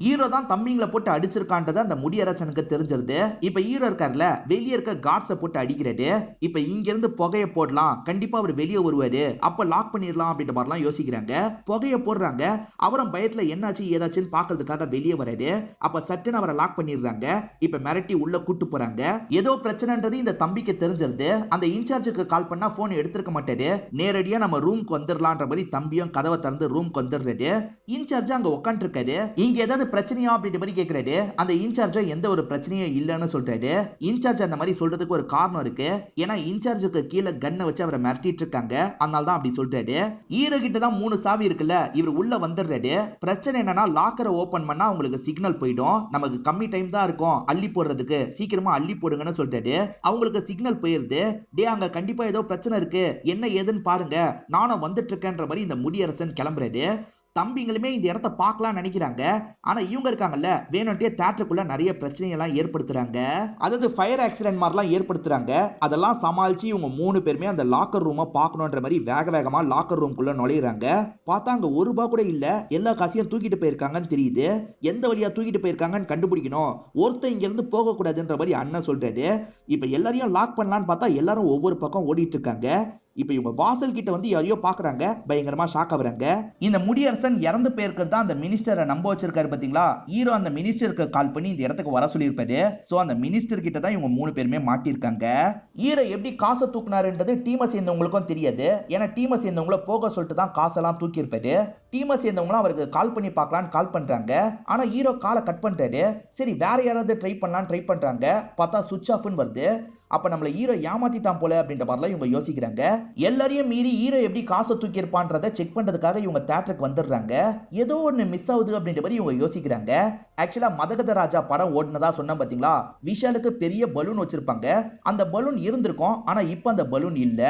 ஹீரோ தான் தம்பிங்களை போட்டு அடிச்சிருக்கான்றது அந்த முடியரசனுக்கு தெரிஞ்சிருது. இப்ப ஹீரோ இருக்கார்ல, வெளியே இருக்க கார்ட்ஸை போட்டு அடிக்கிறாரு. இப்ப இங்க இருந்து புகையை போடலாம், கண்டிப்பா அவர் வெளியே வருவாரு, அப்ப லாக் பண்ணிடலாம் அப்படின்ற மாதிரிலாம் யோசிக்கிறாங்க. புகையை போடுறாங்க. அவரும் பயத்துல என்னாச்சு ஏதாச்சுன்னு பாக்குறதுக்காக வெளியே வராரு. அப்ப சட்டுன்னு அவரை லாக் பண்ணிடுறாங்க. இப்ப மிரட்டி உள்ள கூட்டு போறாங்க. ஏதோ பிரச்சனைன்றது இந்த தம்பிக்கு தெரிஞ்சிருது. அந்த இன்சார்ஜுக்கு கால் பண்ணா போன் எடுத்திருக்க மாட்டாரு. நேரடியா நம்ம ரூம்க்கு வந்துடலான்ற மாதிரி தம்பியும் கதவை திறந்து ரூம்க்கு வந்துடுறாரு. இன்சார்ஜ் அங்க உட்காந்து இருக்காரு. இங்க ஏதாவது பிரச்சனையா அப்படின்ற மாதிரி கேட்கிறாரு. அந்த இன்சார்ஜ் எந்த ஒரு பிரச்சனையும் இல்லைன்னு சொல்றாரு. இன்சார்ஜ் அந்த மாதிரி சொல்றதுக்கு ஒரு காரணம் இருக்கு. ஏன்னா இன்சார்ஜுக்கு கீழே கன்னை வச்சு அவரை மிரட்டிட்டு இருக்காங்க. அதனால தான் அப்படி சொல்றாரு. ஹீரோ கிட்ட தான் 3 சாவி இருக்குல்ல, இவர் உள்ள வந்துடுறாரு. பிரச்சனை என்னன்னா லாக்கரை ஓபன் பண்ணா உங்களுக்கு சிக்னல் போயிடும், நமக்கு கம்மி டைம் தான் இருக்கும் அள்ளி போடுறதுக்கு, சீக்கிரமா அள்ளி போடுங்கன்னு சொல்றாரு. அவங்களுக்கு சிக்னல் போயிருது. டே, அங்க கண்டிப்பா ஏதோ பிரச்சனை இருக்கு, என்ன ஏதுன்னு பாருங்க, நானும் வந்துட்டு இருக்கேன்ற மாதிரி இந்த முடியரசன் கிளம்புறாரு. தம்பிங்களுமே இந்த இடத்த பார்க்கலாம் நினைக்கிறாங்க. ஆனா இவங்க இருக்காங்கல்ல, வேணும்ட்டே தியேட்டருக்குள்ள நிறைய பிரச்சனை எல்லாம் ஏற்படுத்துறாங்க. அதாவது ஃபயர் ஆக்சிடென்ட் மாதிரிலாம் ஏற்படுத்துறாங்க. அதெல்லாம் சமாளிச்சு இவங்க 3 பேருமே அந்த லாக்கர் ரூமை பார்க்கணுன்ற மாதிரி வேக வேகமா லாக்கர் ரூம்குள்ள நுழையிறாங்க. பார்த்தா அங்க ₹1 கூட இல்ல. எல்லா காசையும் தூக்கிட்டு போயிருக்காங்கன்னு தெரியுது. எந்த வழியா தூக்கிட்டு போயிருக்காங்கன்னு கண்டுபிடிக்கணும். ஒருத்தன் இங்க இருந்து போக கூடாதுன்ற மாதிரி அண்ணன் சொல்றாரு. இப்ப எல்லாரையும் லாக் பண்ணலான்னு பார்த்தா எல்லாரும் ஒவ்வொரு பக்கம் ஓடிட்டு இருக்காங்க. இப்ப இவங்க வாசல் கிட்ட வந்து யாரையோ பாக்குறாங்க. பயங்கரமா ஷாக் ஆகுறாங்க. இந்த முடியரசன் இறந்து போயிருக்கிறது அந்த மினிஸ்டரை நம்ப வச்சிருக்காரு பாத்தீங்களா. ஹீரோ அந்த மினிஸ்டருக்கு கால் பண்ணி இந்த இடத்துக்கு வர சொல்லியிருப்பாரு. சோ அந்த மினிஸ்டர் கிட்ட தான் இவங்க 3 பேருமே மாட்டிருக்காங்க. ஹீரோ எப்படி காசை தூக்குனாருன்றது டீமை சேர்ந்தவங்களுக்கும் தெரியாது. ஏன்னா டீமை சேர்ந்தவங்கள போக சொல்லிட்டு தான் காசெல்லாம் தூக்கி இருப்பாரு. டீமை சேர்ந்தவங்களும் அவருக்கு கால் பண்ணி பார்க்கலான்னு கால் பண்றாங்க. ஆனா ஹீரோ காலை கட் பண்ணிட்டாரு. சரி வேற யாராவது ட்ரை பண்ணலான்னு ட்ரை பண்றாங்க. பார்த்தா சுவிட்ச் ஆஃப்னு வருது. அப்ப நம்மள ஹீரோ ஏமாத்திட்டான் போல அப்படின்ற மாதிரிலாம் இவங்க யோசிக்கிறாங்க. எல்லாரையும் மீறி ஹீரோ எப்படி காசை தூக்கி இருப்பான்றதை செக் பண்றதுக்காக இவங்க தியேட்டருக்கு வந்துடுறாங்க. ஏதோ ஒண்ணு மிஸ் ஆகுது அப்படின்ற மாதிரி இவங்க யோசிக்கிறாங்க. ஆக்சுவலா மதகத ராஜா படம் ஓடுனதா சொன்ன பாத்தீங்களா, விஷாலுக்கு பெரிய பலூன் வச்சிருப்பாங்க. அந்த பலூன் இருந்திருக்கும். ஆனா இப்ப அந்த பலூன் இல்ல.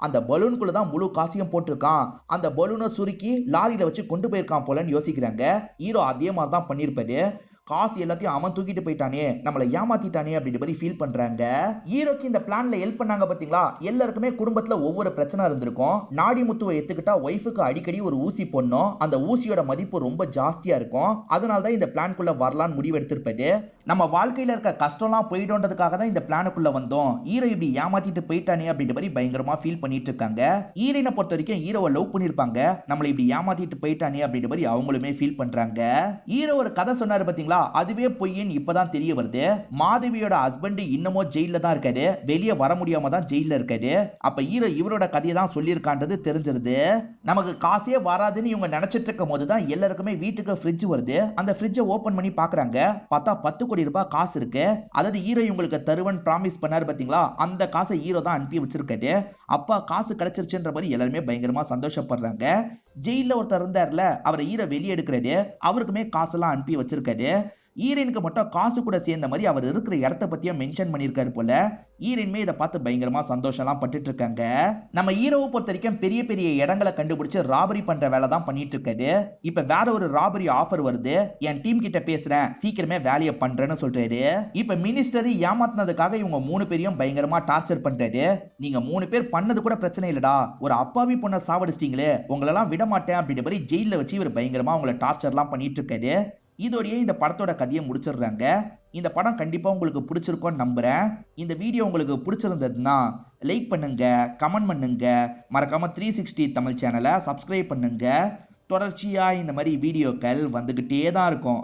அந்த பலூனுக்குள்ள தான் முழு காசையும் போட்டிருக்கான். அந்த பலூனை சுருக்கி லாரியில வச்சு கொண்டு போயிருக்கான் போலன்னு யோசிக்கிறாங்க. ஹீரோ அதே மாதிரி தான் பண்ணிருப்பாரு. காசு எல்லாத்தையும் அவன் தூக்கிட்டு போயிட்டானே, நம்மளை ஏமாத்திட்டானே அப்படின்ற மாதிரி ஃபீல் பண்றாங்க. ஹீரோக்கு இந்த பிளான்ல ஹெல்ப் பண்ணாங்க பாத்தீங்களா. எல்லாருக்குமே குடும்பத்துல ஒவ்வொரு பிரச்சனை இருந்திருக்கும். நாடி முத்துவை எடுத்துக்கிட்டா ஒய்ஃபுக்கு அடிக்கடி ஒரு ஊசி போடணும். அந்த ஊசியோட மதிப்பு ரொம்ப ஜாஸ்தியா இருக்கும். அதனால தான் இந்த பிளான்குள்ள வரலான்னு முடிவு எடுத்திருப்பாரு. நம்ம வாழ்க்கையில இருக்க கஷ்டம்லாம் போயிடும்ன்றதுக்காக தான் இந்த பிளானுக்குள்ள வந்தோம். ஹீரோ இப்படி ஏமாத்திட்டு போயிட்டானே அப்படின்ற மாதிரி பயங்கரமா ஃபீல் பண்ணிட்டு இருக்காங்க. ஹீரோயினை பொறுத்த வரைக்கும் ஹீரோவை லவ் பண்ணிருப்பாங்க. நம்மளை இப்படி ஏமாத்திட்டு போயிட்டானே அப்படின்ற மாதிரி அவங்களுமே ஃபீல் பண்றாங்க. ஹீரோ ஒரு கதை சொன்னாரு பாத்தீங்களா, அதுவே பொய்ன்னு இப்பதான் தெரிய வருது. மாதவியோட ஹஸ்பண்ட் இன்னமும் ஜெயில தான் இருக்காரு. வெளியே வர முடியாம தான் ஜெயில இருக்காரு. அப்ப ஹீரோ இவரோட கதையை தான் சொல்லியிருக்கான்றது தெரிஞ்சிருது. நமக்கு காசே வராதுன்னு இவங்க நினைச்சிட்டு இருக்கும் போதுதான் எல்லாருக்குமே வீட்டுக்கு ஃப்ரிட்ஜ் வருது. அந்த ஃப்ரிட்ஜை ஓபன் பண்ணி பாக்குறாங்க. பார்த்தா 10 கோடி ரூபாய் காசு இருக்கு. அதாவது ஹீரோ இவங்களுக்கு தருவன் பிராமிஸ் பண்ணாரு பாத்தீங்களா, அந்த காசை ஹீரோ தான் அனுப்பி வச்சிருக்காரு. அப்பா காசு கிடைச்சிருச்சுன்ற மாதிரி எல்லாருமே பயங்கரமா சந்தோஷப்படுறாங்க. ஜெயில ஒருத்தர் இருந்தார்ல, அவரை ஹீரோ வெளியே எடுக்கிறாரு. அவருக்குமே காசெல்லாம் அனுப்பி வச்சிருக்காரு. ஹீரோயினுக்கு மட்டும் காசு கூட சேர்ந்த மாதிரி அவர் இருக்கிற இடத்த பத்தியும் மென்ஷன் பண்ணிருக்காரு போல. ஹீரோயின்மே இதை பார்த்து பயங்கரமா சந்தோஷம் எல்லாம் பட்டுட்டு இருக்காங்க. நம்ம ஹீரோவை பொறுத்த வரைக்கும் பெரிய பெரிய இடங்களை கண்டுபிடிச்சு ராபரி பண்ற வேலை தான் பண்ணிட்டு இருக்காரு. இப்ப வேற ஒரு ராபரி ஆஃபர் வருது. என் டீம் கிட்ட பேசுறேன், சீக்கிரமே வேலையை பண்றேன்னு சொல்றாரு. இப்ப மினிஸ்டர் ஏமாத்தினதுக்காக இவங்க 3 பேரையும் பயங்கரமா டார்ச்சர் பண்றாரு. நீங்க 3 பேர் பண்ணது கூட பிரச்சனை இல்லடா, ஒரு அப்பாவி பொண்ணை சாவடிச்சிட்டீங்களே, உங்களெல்லாம் விட மாட்டேன் அப்படின்ற மாதிரி ஜெயில வச்சு இவர் பயங்கரமா உங்களை டார்ச்சர் எல்லாம் பண்ணிட்டு இருக்காரு. இதோடய இந்த படத்தோட கதையை முடிச்சிடுறாங்க. இந்த படம் கண்டிப்பா உங்களுக்கு பிடிச்சிருக்கும்னு நம்புறேன். இந்த வீடியோ உங்களுக்கு பிடிச்சிருந்ததுன்னா லைக் பண்ணுங்க, கமெண்ட் பண்ணுங்க, மறக்காம 360 தமிழ் சேனலை சப்ஸ்கிரைப் பண்ணுங்க. தொடர்ச்சியா இந்த மாதிரி வீடியோக்கள் வந்துகிட்டே தான் இருக்கும்.